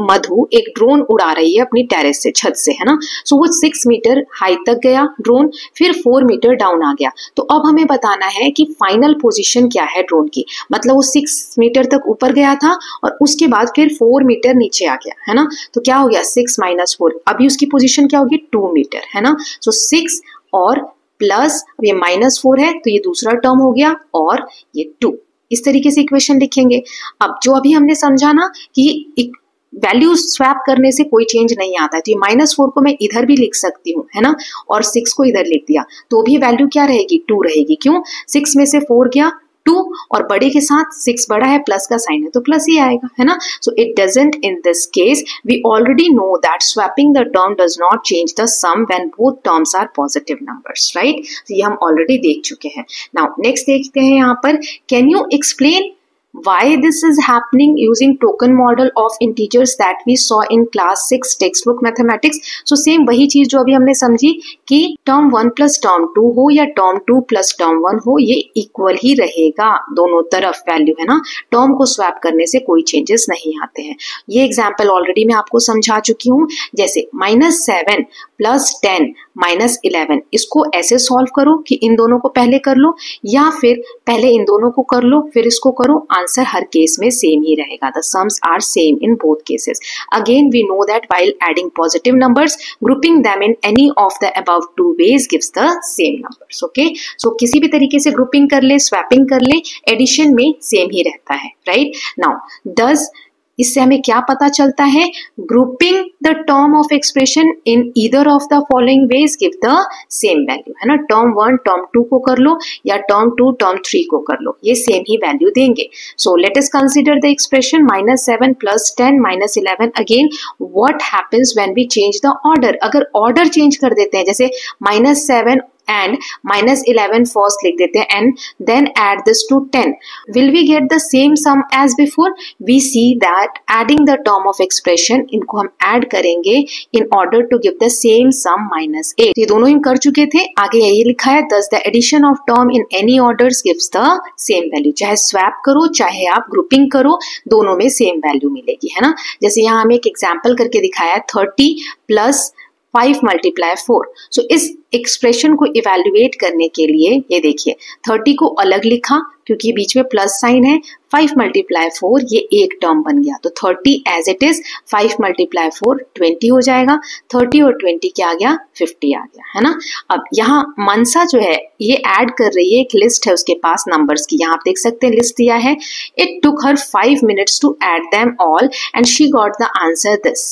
Madhu एक ड्रोन उड़ा रही है अपनी टेरेस से, छत से, है ना। सो वो 6 मीटर हाइट तक गया ड्रोन, फिर 4 मीटर डाउन आ गया। तो अब हमें बताना है कि फाइनल पोजीशन क्या है ड्रोन की, मतलब वो 6 मीटर तक ऊपर गया था और उसके बाद फिर 4 मीटर नीचे आ गया, है ना। तो क्या हो गया 6 - 4, अभी उसकी पोजीशन क्या होगी 2 मीटर, है ना। सो 6 और प्लस ये -4 है तो ये दूसरा टर्म हो गया और ये 2, इस तरीके से इक्वेशन लिखेंगे। अब जो अभी हमने समझा ना कि वैल्यू स्वैप करने से कोई चेंज नहीं आता है, तो ये -4 को मैं इधर भी लिख सकती हूँ, है ना, और 6 को इधर लिख दिया तो भी वैल्यू क्या रहेगी 2 रहेगी, क्यों, 6 में से 4 गया 2 और बड़े के साथ 6 बड़ा है, प्लस का साइन है तो प्लस ही आएगा, है ना। So it doesn't in this case, we already know that swapping the term does not change the sum when both terms are positive numbers, right. तो ये हम ऑलरेडी देख चुके हैं। नाउ नेक्स्ट देखते हैं यहाँ पर, can you explain why this is happening using token model of integers that we saw in class 6 textbook mathematics। so same वही चीज जो अभी हमने समझी कि term 1 plus term 2 हो या term 2 plus term 1 हो, ये इक्वल ही रहेगा दोनों तरफ वैल्यू, है ना। टर्म को स्वैप करने से कोई चेंजेस नहीं आते हैं। ये एग्जाम्पल ऑलरेडी मैं आपको समझा चुकी हूँ, जैसे -7 + 10 - 11, इसको ऐसे सॉल्व करो कि इन दोनों को पहले कर लो या फिर पहले इन दोनों को कर लो फिर इसको करो, आंसर हर केस में सेम ही रहेगा। The sums are same in both cases. Again we know that while adding positive numbers, grouping them in any of the above 2 ways gives the same numbers. Okay, so किसी भी तरीके से grouping कर ले, swapping कर ले, addition में same ही रहता है, राइट। नाउ डज इससे हमें क्या पता चलता है, grouping the term of expression in either of the following veg give the same value, है ना। टर्म 1 टर्म 2 को कर लो या टर्म 2 टर्म 3 को कर लो, ये सेम ही वैल्यू देंगे। So let us consider the expression -7 + 10 - 11। Again what happens when we change the order, अगर ऑर्डर चेंज कर देते हैं, जैसे -7 and -11 first लिख देते हैं and then add this to 10, will we get the same sum as before? We see that adding the term of expression, इनको हम add करेंगे in order to give the same sum -8। ये दोनों हम कर चुके थे, आगे यही लिखा है thus the addition of term in any orders gives the same value। चाहे स्वैप करो चाहे आप ग्रुपिंग करो, दोनों में सेम वैल्यू मिलेगी, है ना। जैसे यहाँ हमें एक एग्जाम्पल करके दिखाया है 30 + 5 × 4। सो इस एक्सप्रेशन को इवेल्युएट करने के लिए ये देखिए 30 को अलग लिखा क्योंकि बीच में प्लस साइन है, 5 × 4 ये एक टर्म बन गया, तो 30 एज इट इज, 5 × 4 20 हो जाएगा, 30 और 20 क्या आ गया, 50 आ गया, है ना। अब यहाँ मनसा जो है ये ऐड कर रही है, एक लिस्ट है उसके पास नंबर्स की, यहाँ आप देख सकते हैं लिस्ट दिया है। It took her 5 minutes to add them all and she got the answer this.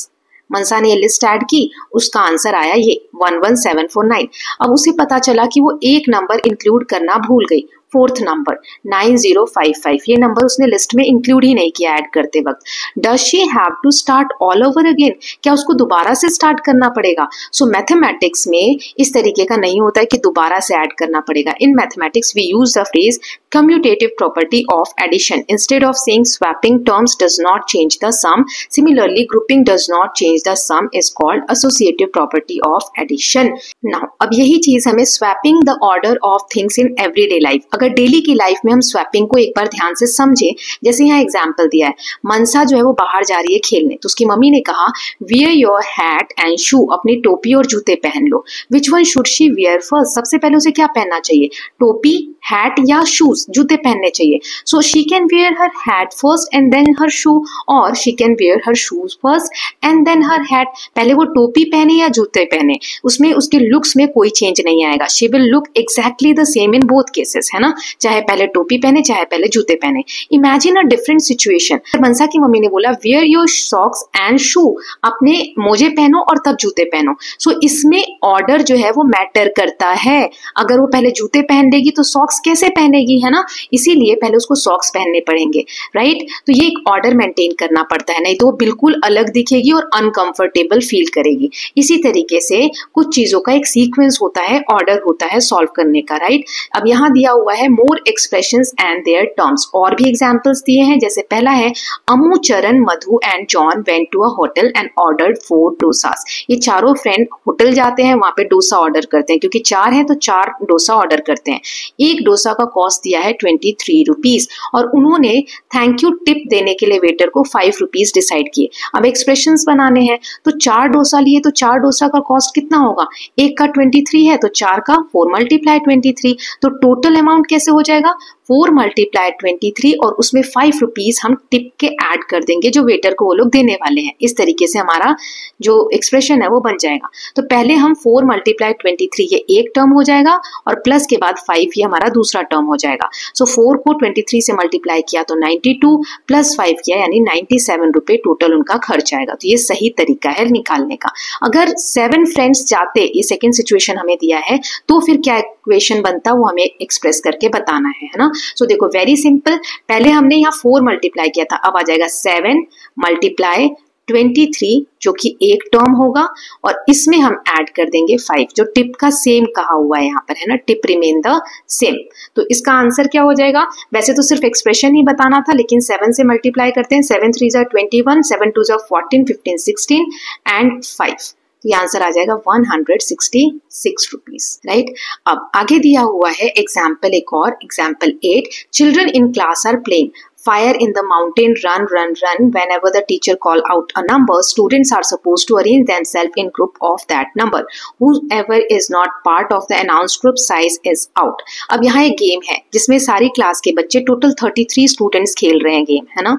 Mansa ने ये लिस्ट ऐड की, उसका आंसर आया ये 11749। अब उसे पता चला कि वो एक नंबर इंक्लूड करना भूल गई, 4th नंबर 9055, ये नंबर उसने लिस्ट में इंक्लूड ही नहीं किया ऐड करते वक्त। Does she have to start all over again, क्या उसको दोबारा से स्टार्ट करना पड़ेगा? सो मैथमेटिक्स में इस तरीके का नहीं होता है कि दोबारा से ऐड करना पड़ेगा। In mathematics we use the phrase commutative property of addition instead of saying swapping terms does not change the sum, similarly grouping does not change the sum is called associative property of addition. Now अब यही चीज हमें swapping the order of things in everyday life, अगर daily की life में हम swapping को एक बार ध्यान से समझे, जैसे यहाँ एग्जाम्पल दिया है, मनसा जो है वो बाहर जा रही है खेलने, तो उसकी मम्मी ने कहा wear your hat and shoe, अपनी टोपी और जूते पहन लो। Which one should she wear first, सबसे पहले उसे क्या पहनना चाहिए, टोपी, हैट या शूज, जूते पहनने चाहिए। So she can wear her hat first and then her shoe, और she can wear her shoes first and then her hat. पहले वो टोपी पहने या जूते पहने, उसमें उसके लुक्स में कोई चेंज नहीं आएगा, she will look exactly the same in both cases, है ना, चाहे पहले टोपी पहने चाहे पहले जूते पहने। इमेजिन अ डिफरेंट सिचुएशन, मनसा की मम्मी ने बोला where your socks and shoe, अपने मोजे पहनो और तब जूते पहनो। सो इसमें ऑर्डर जो है वो मैटर करता है, अगर वो पहले जूते पहन लेगी तो सॉक्स कैसे पहनेगी, है ना, इसीलिए पहले उसको सॉक्स पहनने पड़ेंगे, राइट। तो ये एक ऑर्डर मेंटेन करना पड़ता है, नहीं तो वो बिल्कुल अलग दिखेगी और अनकंफर्टेबल फील करेगी। इसी तरीके से कुछ चीजों का एक सीक्वेंस होता है, ऑर्डर होता है सॉल्व करने का, राइट। अब यहाँ दिया हुआ है मोर एक्सप्रेशंस एंड देयर टर्म्स, और भी एग्जांपल्स दिए हैं, जैसे पहला है Amu, Charan, Madhu and John went to a hotel and ordered 4 dosas. ये चारों फ्रेंड होटल जाते हैं, वहां पे डोसा ऑर्डर करते हैं, क्योंकि 4 हैं तो 4 डोसा ऑर्डर करते हैं। एक डोसा का कॉस्ट दिया है 23 रुपीज, और उन्होंने थैंक यू टिप देने के लिए वेटर को 5 रुपीज डिसाइड किए। अब एक्सप्रेशंस बनाने हैं, तो 4 डोसा लिए तो 4 डोसा का कॉस्ट कितना होगा, एक का 23 है तो 4 का 4 × 23, तो टोटल अमाउंट कैसे हो जाएगा, 4 × 23, और उसमें 5 रुपीज हम टिप के ऐड कर देंगे जो वेटर को वो लोग देने वाले हैं। इस तरीके से हमारा जो एक्सप्रेशन है वो बन जाएगा। तो पहले हम 4 × 23 ये एक टर्म हो जाएगा, और प्लस के बाद 5 ये हमारा दूसरा टर्म हो जाएगा। सो 4 को 23 से मल्टीप्लाई किया तो 92, प्लस 5 किया यानी 97 रुपए टोटल उनका खर्च आएगा। तो ये सही तरीका है निकालने का। अगर 7 फ्रेंड्स जाते, ये सेकेंड सिचुएशन हमें दिया है, तो फिर क्या इक्वेशन बनता वो हमें एक्सप्रेस करके बताना है ना। सो देखो वेरी सिंपल, पहले हमने यहाँ 4 मल्टीप्लाई किया था, अब आ जाएगा 7 × 23 जो कि एक टर्म होगा, और इसमें हम ऐड कर देंगे 5 जो टिप का सेम कहा हुआ है यहाँ पर, है ना, टिप रिमेन द सेम। तो इसका आंसर क्या हो जाएगा, वैसे तो सिर्फ एक्सप्रेशन ही बताना था, लेकिन 7 से मल्टीप्लाई करते हैं, 7 × 3 = 21, 7 × 2 = 14, 15 16 एंड 5, तो ये आंसर आ जाएगा 166 रुपीज, राइट। अब आगे दिया हुआ है एग्जाम्पल एक और, example 8, children in class are playing fire in the mountain, run, run, run. Whenever the teacher call out a number, students are supposed to arrange themselves in group of that number. Whoever is not part of the announced group size is out. अब यहाँ एक game है जिसमें सारी class के बच्चे, total 33 students खेल रहे हैं गेम, है ना।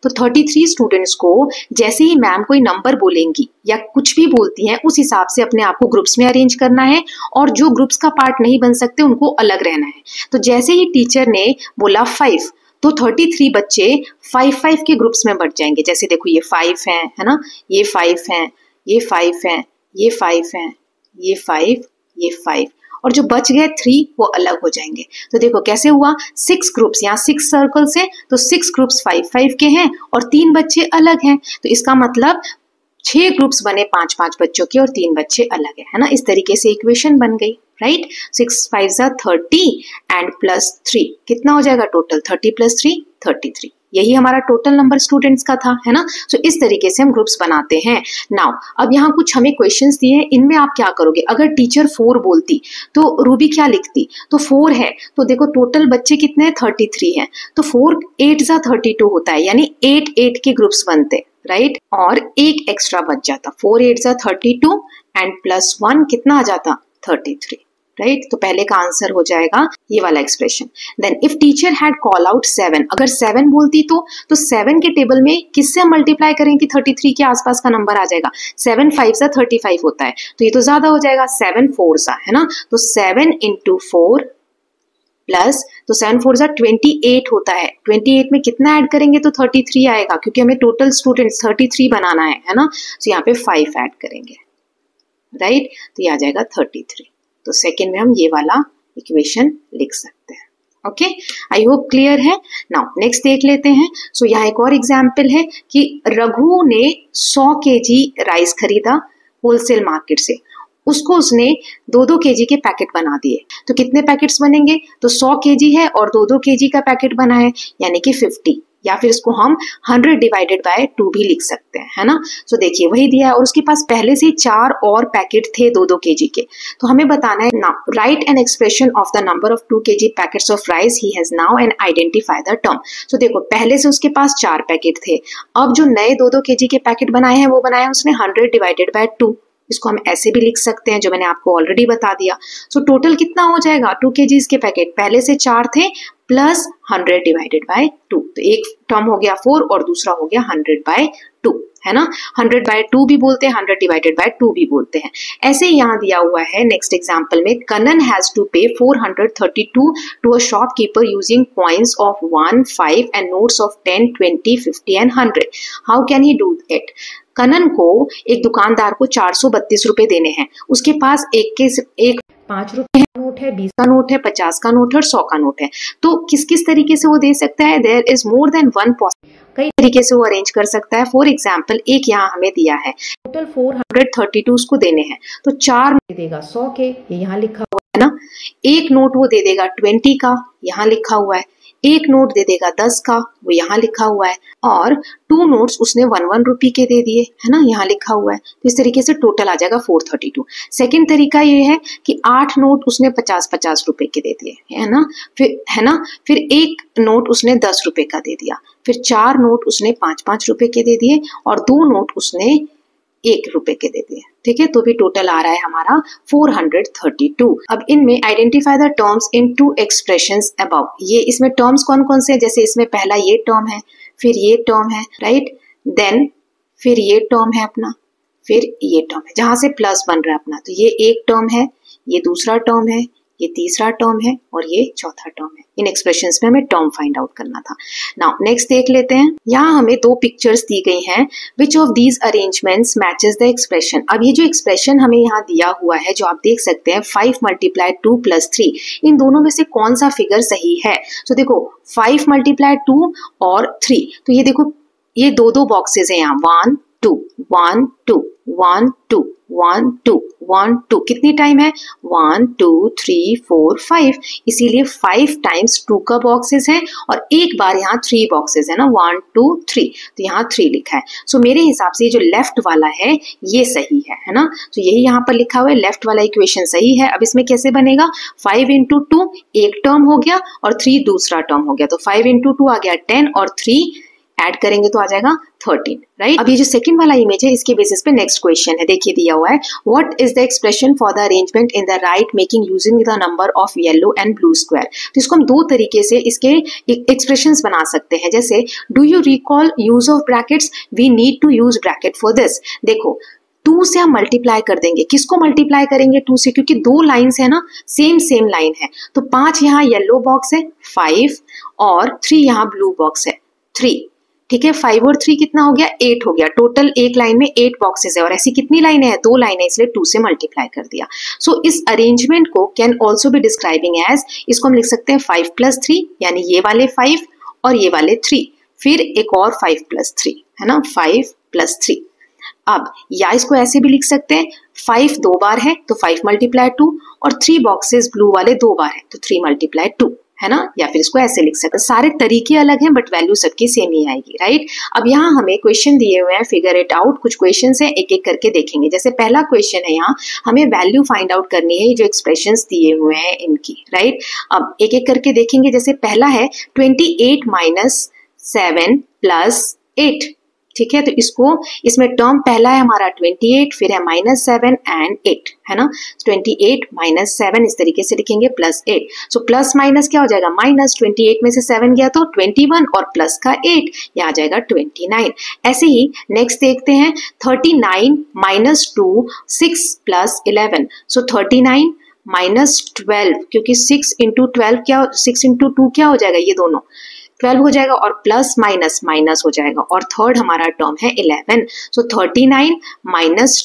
तो 33 स्टूडेंट्स को जैसे ही मैम कोई नंबर बोलेंगी या कुछ भी बोलती हैं, उस हिसाब से अपने आप को ग्रुप्स में अरेंज करना है, और जो ग्रुप्स का पार्ट नहीं बन सकते उनको अलग रहना है। तो जैसे ही टीचर ने बोला 5, तो 33 बच्चे 5-5 के ग्रुप्स में बढ़ जाएंगे। जैसे देखो ये 5 हैं, है ना, ये 5 हैं, ये 5 हैं, ये 5 हैं, ये 5, ये 5, और जो बच गए 3 वो अलग हो जाएंगे। तो देखो कैसे हुआ, 6 ग्रुप्स, यहाँ 6 सर्कल्स हैं तो 6 ग्रुप्स 5-5 के हैं और 3 बच्चे अलग हैं। तो इसका मतलब 6 ग्रुप्स बने 5-5 बच्चों के और 3 बच्चे अलग है ना। इस तरीके से इक्वेशन बन गई, राइट। 6 5 30 एंड प्लस 3 कितना हो जाएगा टोटल, 30 + 3 33। यही हमारा टोटल नंबर स्टूडेंट्स का था, है ना। सो इस तरीके से हम ग्रुप्स बनाते हैं। नाउ अब यहाँ कुछ हमें क्वेश्चंस दिए हैं, इनमें आप क्या करोगे। अगर टीचर 4 बोलती तो रूबी क्या लिखती, तो 4 है तो देखो टोटल बच्चे कितने हैं, 33 हैं, तो 4 8 32 होता है, यानी 8 के ग्रुप्स बनते, राइट। और एक एक्स्ट्रा बच जाता, 4 8 32 एंड प्लस 1 कितना आ जाता, 33, राइट। तो पहले का आंसर हो जाएगा ये वाला expression. Then if teacher had call out 7, अगर 7 बोलती तो 7 के टेबल में किससे हम मल्टीप्लाई करेंगे, 33 के आसपास का नंबर आ जाएगा। 7 5 35 होता है तो ये तो ज्यादा हो जाएगा, 7 4 है ना, तो 7 × 4 प्लस, तो 7 4 28 होता है। 28 में कितना ऐड करेंगे तो 33 आएगा, क्योंकि हमें टोटल स्टूडेंट्स 33 बनाना है ना। तो यहाँ पे 5 ऐड करेंगे, राइट, तो ये आ जाएगा 33। तो सेकेंड में हम ये वाला इक्वेशन लिख सकते हैं। ओके, आई होप क्लियर है। नाउ नेक्स्ट देख लेते हैं। सो यहाँ एक और एग्जाम्पल है कि रघु ने 100 kg राइस खरीदा होलसेल मार्केट से, उसको उसने 2-2 kg के पैकेट बना दिए। तो कितने पैकेट्स बनेंगे, तो 100 kg है और 2-2 kg का पैकेट बना है, यानी कि 50, या फिर इसको हम 100 / 2 भी लिख सकते हैं, है ना। सो देखिए वही दिया है और उसके पास पहले से 4 और पैकेट थे 2-2 kg के। तो हमें बताना है ना, right an expression of the number of 2 kg packets of rice he has now and identify the term. तो देखो पहले से उसके पास 4 पैकेट थे, अब जो नए 2-2 kg के पैकेट बनाए हैं वो बनाए उसने 100 / 2। इसको हम ऐसे भी लिख सकते हैं जो मैंने आपको ऑलरेडी बता दिया। सो टोटल कितना हो जाएगा, 2 kg के पैकेट पहले से 4 थे प्लस 100 / 2, तो एक टर्म हो गया 4 और दूसरा हो गया 100/2, है ना। 100/2 भी बोलते हैं, 100 / 2 भी बोलते हैं। ऐसे ही यहाँ दिया हुआ है नेक्स्ट एग्जाम्पल में, Kanan has to pay 432 to a shopkeeper using coins of 1, 5 and notes of 10, 20, 50 and 100। How can he do it. Kanan को एक दुकानदार को 432 रुपए देने हैं, उसके पास एक 5 रुपए नोट है, 20 का नोट है, 50 का नोट है और 100 का नोट है। तो किस किस तरीके से वो दे सकता है, there is more than one possible, कई तरीके से वो अरेंज कर सकता है। फॉर एग्जाम्पल एक यहाँ हमें दिया है, टोटल 432 उसको देने हैं, तो 4 दे देगा 100 के, ये यहाँ लिखा हुआ है ना। एक नोट वो दे देगा 20 का, यहाँ लिखा हुआ है। एक नोट दे देगा 10 का, वो यहाँ लिखा हुआ है। और 2 नोट्स उसने 1-1 रुपये के दे दिए, है ना, यहाँ लिखा हुआ है। तो इस तरीके से टोटल आ जाएगा 432। सेकेंड तरीका ये है कि 8 नोट उसने 50-50 रुपए के दे दिए, है ना। फिर एक नोट उसने 10 रुपए का दे दिया, फिर 4 नोट उसने 5-5 रुपए के दे दिए और 2 नोट उसने 1 रुपए के दे दिए, ठीक है। तो भी टोटल आ रहा है हमारा 432। अब इनमें identify the terms in 2 expressions above. ये इसमें टर्म्स कौन कौन से हैं, जैसे इसमें पहला ये टर्म है, फिर ये टर्म है, राइट, देन फिर ये टर्म है अपना, फिर ये टर्म है जहां से प्लस बन रहा है अपना। तो ये एक टर्म है, ये दूसरा टर्म है, ये तीसरा टर्म है और ये चौथा टर्म है। इन एक्सप्रेशंस में हमें टर्म फाइंड आउट करना था। नाउ नेक्स्ट देख लेते हैं। यहाँ हमें 2 पिक्चर्स दी गई हैं। Which of these arrangements matches the expression. अब ये जो एक्सप्रेशन हमें यहाँ दिया हुआ है, जो आप देख सकते हैं 5 × 2 + 3, इन दोनों में से कौन सा फिगर सही है। तो देखो 5 × 2 और 3, तो ये देखो ये 2-2 बॉक्सेस हैं यहाँ, 1 2 1 2 1 2 1 2 1 2, कितनी टाइम है, 1 2 3 4 5, इसीलिए 5 टाइम्स 2 का बॉक्सेस है और एक बार यहाँ 3 बॉक्सेस है ना, 1 2 3, तो यहाँ 3 लिखा है। सो मेरे हिसाब से जो लेफ्ट वाला है ये सही है ना। तो यही यहाँ पर लिखा हुआ है, लेफ्ट वाला इक्वेशन सही है। अब इसमें कैसे बनेगा, 5 × 2 एक टर्म हो गया और 3 दूसरा टर्म हो गया, तो 5 × 2 आ गया 10 और 3 ऐड करेंगे तो आ जाएगा 13, राइट। अब ये जो सेकंड वाला इमेज है इसके बेसिस पे नेक्स्ट क्वेश्चन है, देखिए दिया हुआ है, what is the expression for the arrangement in the right making using the number of yellow and blue square. तो इसको हम 2 तरीके से इसके एक्सप्रेशंस बना सकते हैं। जैसे do you recall use of brackets, we need to use bracket for this. देखो 2 से हम मल्टीप्लाई कर देंगे। किसको मल्टीप्लाई करेंगे 2 से? क्योंकि 2 लाइन्स है ना, सेम लाइन है, तो 5 यहाँ येलो बॉक्स है 5 और 3 यहाँ ब्लू बॉक्स है 3। ठीक है, 5 और 3 कितना हो गया? 8 हो गया। टोटल एक लाइन में 8 बॉक्सेस है और ऐसी कितनी लाइनें हैं? 2 लाइनें, इसलिए 2 से मल्टीप्लाई कर दिया। सो इस अरेंजमेंट को can also be describing as, इसको हम लिख सकते हैं 5 + 3, यानी ये वाले 5 और ये वाले 3, फिर एक और 5 + 3 है ना, 5 + 3। अब या इसको ऐसे भी लिख सकते हैं, 5 2 बार है तो 5 × 2 और 3 बॉक्सेस ब्लू वाले 2 बार है तो 3 × 2 है ना, या फिर इसको ऐसे लिख सकते हैं। सारे तरीके अलग हैं बट वैल्यू सबकी सेम ही आएगी, राइट। अब यहाँ हमें क्वेश्चन दिए हुए हैं, फिगर इट आउट। कुछ क्वेश्चन है, एक एक करके देखेंगे। जैसे पहला क्वेश्चन है, यहाँ हमें वैल्यू फाइंड आउट करनी है, जो एक्सप्रेशंस दिए हुए हैं इनकी, राइट। अब एक एक करके देखेंगे। जैसे पहला है 28 - 7 + 8, ठीक है, तो इसमें टर्म पहला है हमारा 28, फिर है -7 and 8 है ना। 28 - 7 इस तरीके से लिखेंगे +8। सो प्लस माइनस क्या हो जाएगा? माइनस, 28 में से 7 गया तो 21 और प्लस का 8, यह आ जाएगा 29। ऐसे ही नेक्स्ट देखते हैं 39 - 2 6 + 11। सो 39 - 12, क्योंकि 6 × 12 क्या, 6 × 2 क्या हो जाएगा? ये दोनों 12 हो जाएगा और प्लस माइनस माइनस हो जाएगा और थर्ड हमारा टर्म है 11। सो 39 -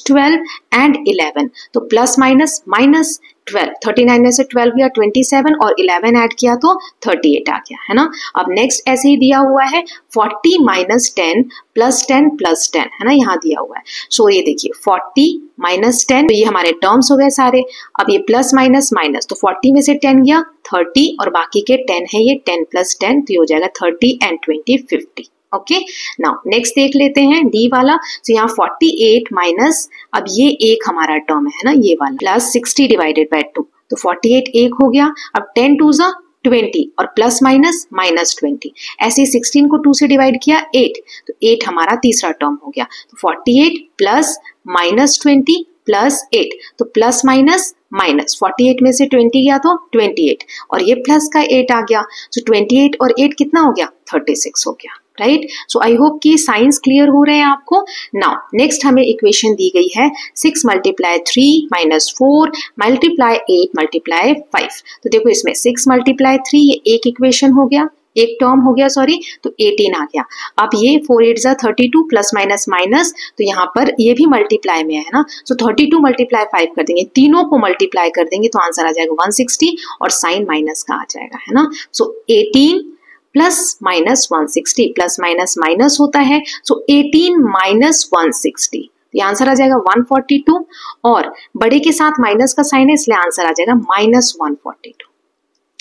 12 एंड 11, तो प्लस माइनस माइनस 12, 39 में से 12 गया 27 और 11 ऐड किया तो 38 आ गया, है ना। अब नेक्स्ट ऐसे ही दिया हुआ है 40 - 10 + 10 + 10 है ना, यहाँ दिया हुआ है। सो ये देखिए 40 - 10, तो ये हमारे टर्म्स हो गए सारे। अब ये प्लस माइनस माइनस, तो 40 में से 10 गया 30 और बाकी के 10 है, ये 10 + 10, तो ये हो जाएगा 30 and 20 50। ओके, नाउ नेक्स्ट देख लेते हैं डी वाला। तो यहाँ 48 माइनस, अब ये एक हमारा टर्म है ना, ये वाला, प्लस 60 / 2, तो 48 एक हो गया। अब 10 × 2 = 20 और प्लस माइनस -20, ऐसे 16 को 2 से डिवाइड किया 8, तो 8 हमारा तीसरा टर्म हो गया। तो 48 + -20 + 8, तो प्लस माइनस माइनस, 48 में से 20 गया तो 28 और ये प्लस का 8 आ गया। सो 28 और 8 कितना हो गया? 36 हो गया, राइट। सो आई होप कि साइंस क्लियर हो रहे हैं आपको। नाउ नेक्स्ट हमें इक्वेशन दी गई है 6 × 3 - 4 × 8 × 5। तो देखो इसमें 6 × 3, ये एक इक्वेशन हो गया, एक टर्म हो गया, सॉरी, तो 18 आ गया। अब ये 4 8 = 32 प्लस माइनस माइनस, तो यहाँ पर ये भी मल्टीप्लाई में है ना। सो 32 × 5 कर देंगे, तीनों को मल्टीप्लाई कर देंगे तो आंसर आ जाएगा 160 और साइन माइनस का आ जाएगा, है ना। सो 18 + -160, प्लस माइनस माइनस होता है, सो 18 - 160, ये आंसर आ जाएगा 142 और बड़े के साथ माइनस का साइन है इसलिए आंसर आ जाएगा -142।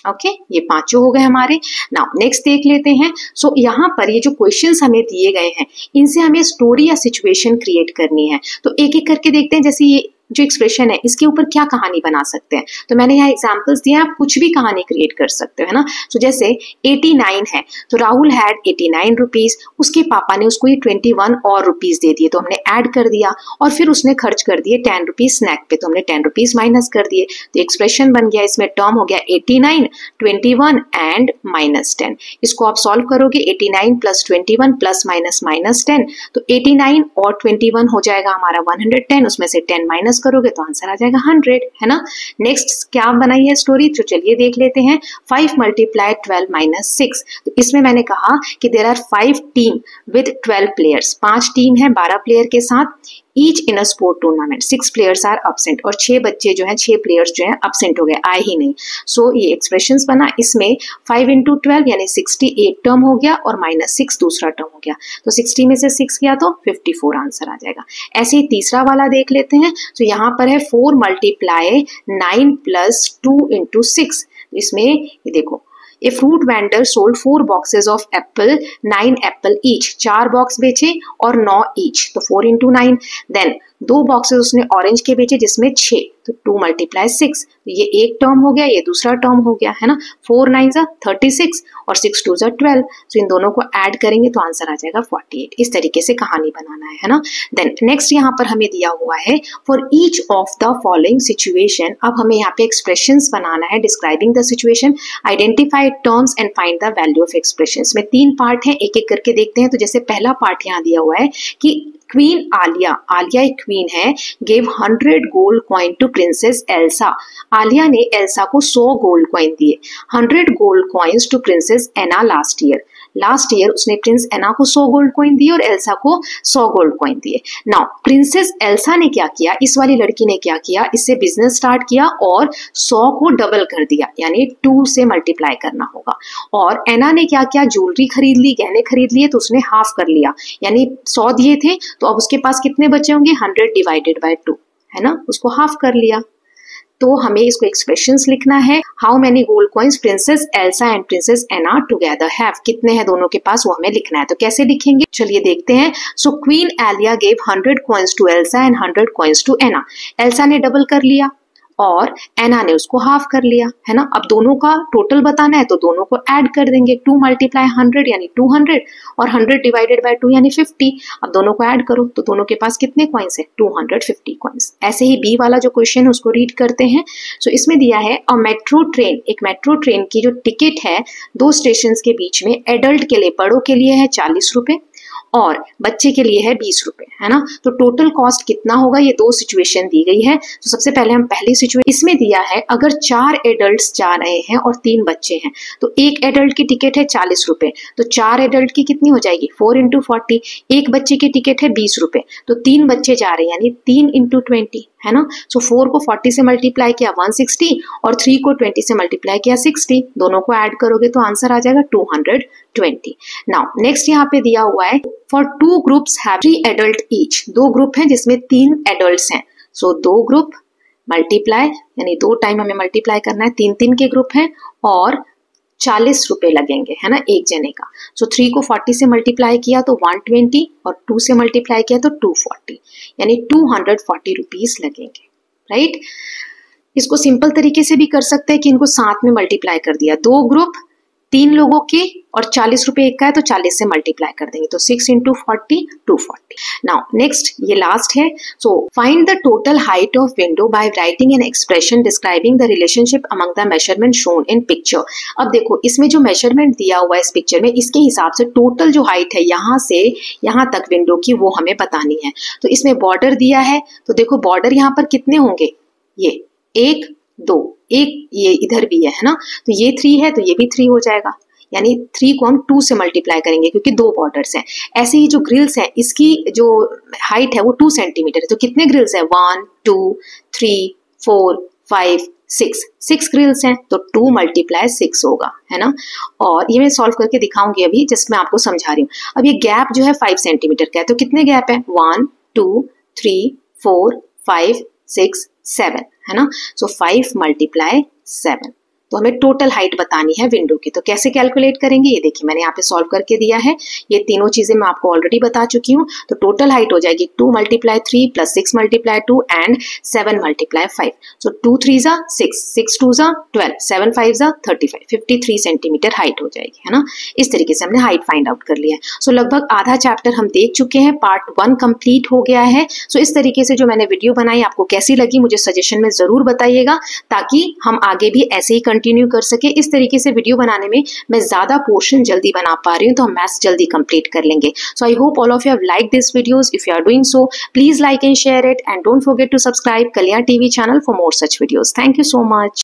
ओके, ये पांचों हो गए हमारे। नाउ नेक्स्ट देख लेते हैं। सो यहाँ पर ये जो क्वेश्चंस हमें दिए गए हैं, इनसे हमें स्टोरी या सिचुएशन क्रिएट करनी है। तो एक एक करके देखते हैं। जैसे ये जो एक्सप्रेशन है, इसके ऊपर क्या कहानी बना सकते हैं, तो मैंने यहाँ एग्जांपल्स दिए, आप कुछ भी कहानी क्रिएट कर सकते हो, है ना। तो जैसे 89 है, तो राहुल हैड 89 रुपीज, उसके पापा ने उसको ये 21 और रुपीज दे दिए, तो हमने ऐड कर दिया, और फिर उसने खर्च कर दिए 10 रुपीज स्नैक पे, तो हमने 10 रुपीज माइनस कर दिए, तो एक्सप्रेशन बन गया। इसमें टर्म हो गया 89, 21 एंड -10। इसको आप सॉल्व करोगे, 89 + 21 प्लस माइनस -10, तो 89 और 21 हो जाएगा हमारा 110, उसमें से 10 माइनस करोगे तो आंसर आ जाएगा 100, है ना। नेक्स्ट क्या बनाई है स्टोरी, तो चलिए देख लेते हैं। 5 × 12 - 6, तो इसमें मैंने कहा कि there are 5 team with 12 players, 5 team है 12 प्लेयर के साथ, each in a sport tournament, 6 players are absent, और 6 बच्चे जो हैं, 6 प्लेयर्स जो हैं एब्सेंट हो गए, आए ही नहीं। सो ये एक्सप्रेशंस बना। इसमें 5 × 12 यानी 60 एक टर्म हो गया और -6 दूसरा टर्म हो गया, तो 60 में से 6 गया तो 54 आंसर आ जाएगा। ऐसे ही तीसरा वाला देख लेते हैं। तो यहाँ पर है 4 × 9 + 2 × 6, इसमें ये देखो, A fruit vendor sold 4 boxes of apple, 9 apple each, 4 box बेचे और 9 each, तो 4 × 9। देन 2 बॉक्सेस उसने ऑरेंज के बेचे जिसमें 6, तो 2 × 6, ये एक टर्म हो गया, ये दूसरा टर्म हो गया, है ना। 4 9 = 36 और 6 2 = 12, तो इन दोनों को ऐड करेंगे तो आंसर आ जाएगा 48। इस तरीके से कहानी बनाना है ना। देन नेक्स्ट यहाँ पर हमें दिया हुआ है for each of the following situation. अब हमें यहाँ पे एक्सप्रेशंस बनाना है describing the situation, identify terms and find the value of expressions. में 3 पार्ट हैं, एक एक करके देखते हैं। तो जैसे पहला पार्ट यहाँ दिया हुआ है कि क्वीन आलिया, आलिया एक क्वीन है, gave 100 gold coin to princess Elsa. Alia ने एल्सा को 100 गोल्ड कॉइन दिए, 100 gold coins to princess Anna last year. Last year उसने प्रिंस एना को 100 गोल्ड कॉइन दिए और एल्सा को 100 गोल्ड कॉइन दिए। नाउ प्रिंसेस एल्सा ने क्या किया, इस वाली लड़की ने क्या किया, इससे बिजनेस स्टार्ट किया और 100 को डबल कर दिया, यानी 2 से मल्टीप्लाई करना होगा। और एना ने क्या किया, ज्वेलरी खरीद ली, गहने खरीद लिए, तो उसने हाफ कर लिया, यानी 100 दिए थे तो अब उसके पास कितने बचे होंगे, 100 डिवाइडेड बाय 2, है ना, उसको हाफ कर लिया। तो हमें इसको एक्सप्रेशंस लिखना है, how many gold coins princess Elsa and princess Anna together have, कितने हैं दोनों के पास वो हमें लिखना है। तो कैसे लिखेंगे, चलिए देखते हैं। So queen Alia gave 100 coins to Elsa and 100 coins to Anna. Elsa ने डबल कर लिया और एना ने उसको हाफ कर लिया, है ना। अब दोनों का टोटल बताना है तो दोनों को ऐड कर देंगे, 2 मल्टीप्लाई 100 यानी 200 और 100 डिवाइडेड बाय 2 यानी 50। अब दोनों को ऐड करो तो दोनों के पास कितने कॉइन्स है, 250 कॉइन्स। ऐसे ही बी वाला जो क्वेश्चन है उसको रीड करते हैं। सो इसमें दिया है अ मेट्रो ट्रेन, एक मेट्रो ट्रेन की जो टिकट है 2 स्टेशन के बीच में, एडल्ट के लिए, बड़ों के लिए है 40 रुपए और बच्चे के लिए है 20 रुपए, है ना। तो टोटल कॉस्ट कितना होगा, ये 2 सिचुएशन दी गई है। तो सबसे पहले हम पहली सिचुएशन, इसमें दिया है अगर 4 एडल्ट्स जा रहे हैं और 3 बच्चे हैं तो एक एडल्ट की टिकट है 40 रुपए, तो 4 एडल्ट की कितनी हो जाएगी, 4 इंटू 40। एक बच्चे की टिकट है 20 रुपए, तो 3 बच्चे जा रहे हैं यानी 3 इंटू 20, है ना। सो 4 को 40 से मल्टीप्लाई किया 160 और 3 को 20 से मल्टीप्लाई किया 60, दोनों को ऐड करोगे तो आंसर आ जाएगा 220। नाउ नेक्स्ट यहाँ पे दिया हुआ है for 2 groups have 3 adult each, 2 group हैं जिसमें 3 एडल्ट्स हैं। सो 2 ग्रुप मल्टीप्लाई, यानी 2 टाइम हमें मल्टीप्लाई करना है, 3 के ग्रुप हैं और 40 रुपए लगेंगे, है ना, एक जने का। सो 3 को 40 से मल्टीप्लाई किया तो 120 और 2 से मल्टीप्लाई किया तो 240, यानी 240 रुपीज लगेंगे, राइट। इसको सिंपल तरीके से भी कर सकते हैं कि इनको साथ में मल्टीप्लाई कर दिया, 2 ग्रुप 3 लोगों के और 40 रुपए एक का है तो 40 से मल्टीप्लाई कर देंगे, तो 6 इंटू 40 240। नाउ नेक्स्ट ये लास्ट है। So find the total height of window by writing an expression describing the relationship among the measurement shown in picture. अब देखो इसमें जो मेजरमेंट दिया हुआ है इस पिक्चर में, इसके हिसाब से टोटल जो हाइट है यहाँ से यहाँ तक विंडो की वो हमें बतानी है। तो इसमें बॉर्डर दिया है, तो देखो बॉर्डर यहाँ पर कितने होंगे, ये 1 2, एक ये इधर भी है ना, तो ये 3 है तो ये भी 3 हो जाएगा, यानी 3 को हम 2 से मल्टीप्लाई करेंगे क्योंकि 2 बॉर्डर्स हैं। ऐसे ही जो ग्रिल्स हैं इसकी जो हाइट है वो 2 सेंटीमीटर है, तो कितने ग्रिल्स हैं, 1 2 3 4 5 6 ग्रिल्स हैं, तो 2 मल्टीप्लाई 6 होगा, है ना। और ये मैं सॉल्व करके दिखाऊंगी अभी, जस्ट मैं आपको समझा रही हूँ। अब ये गैप जो है 5 सेंटीमीटर का है, तो कितने गैप है, 1 2 3 4 5 6 7, है ना। सो 5 मल्टीप्लाई 7, तो हमें टोटल हाइट बतानी है विंडो की। तो कैसे कैलकुलेट करेंगे, ये देखिए मैंने यहाँ पे सॉल्व करके दिया है, ये तीनों चीजें मैं आपको ऑलरेडी बता चुकी हूँ। तो टोटल हाइट हो जाएगी 2 multiply 3 plus 6 multiply 2 and 7 multiply 5। सो 2 3 जा 6, 6 2 जा 12, 7 5 जा 35, 53 सेंटीमीटर हाइट हो जाएगी, है ना। इस तरीके से हमने हाइट फाइंड आउट कर लिया है। सो लगभग आधा चैप्टर हम देख चुके हैं, पार्ट 1 कंप्लीट हो गया है। सो इस तरीके से जो मैंने वीडियो बनाई आपको कैसी लगी मुझे सजेशन में जरूर बताइएगा, ताकि हम आगे भी ऐसे ही कंटिन्यू कर सके। इस तरीके से वीडियो बनाने में मैं ज्यादा पोर्शन जल्दी बना पा रही हूँ, तो हम मैथ्स जल्दी कंप्लीट कर लेंगे। So I hope all of you have like this videos. If you are doing so please like and share it and don't forget to subscribe Kalyan TV channel for more such videos. Thank you so much.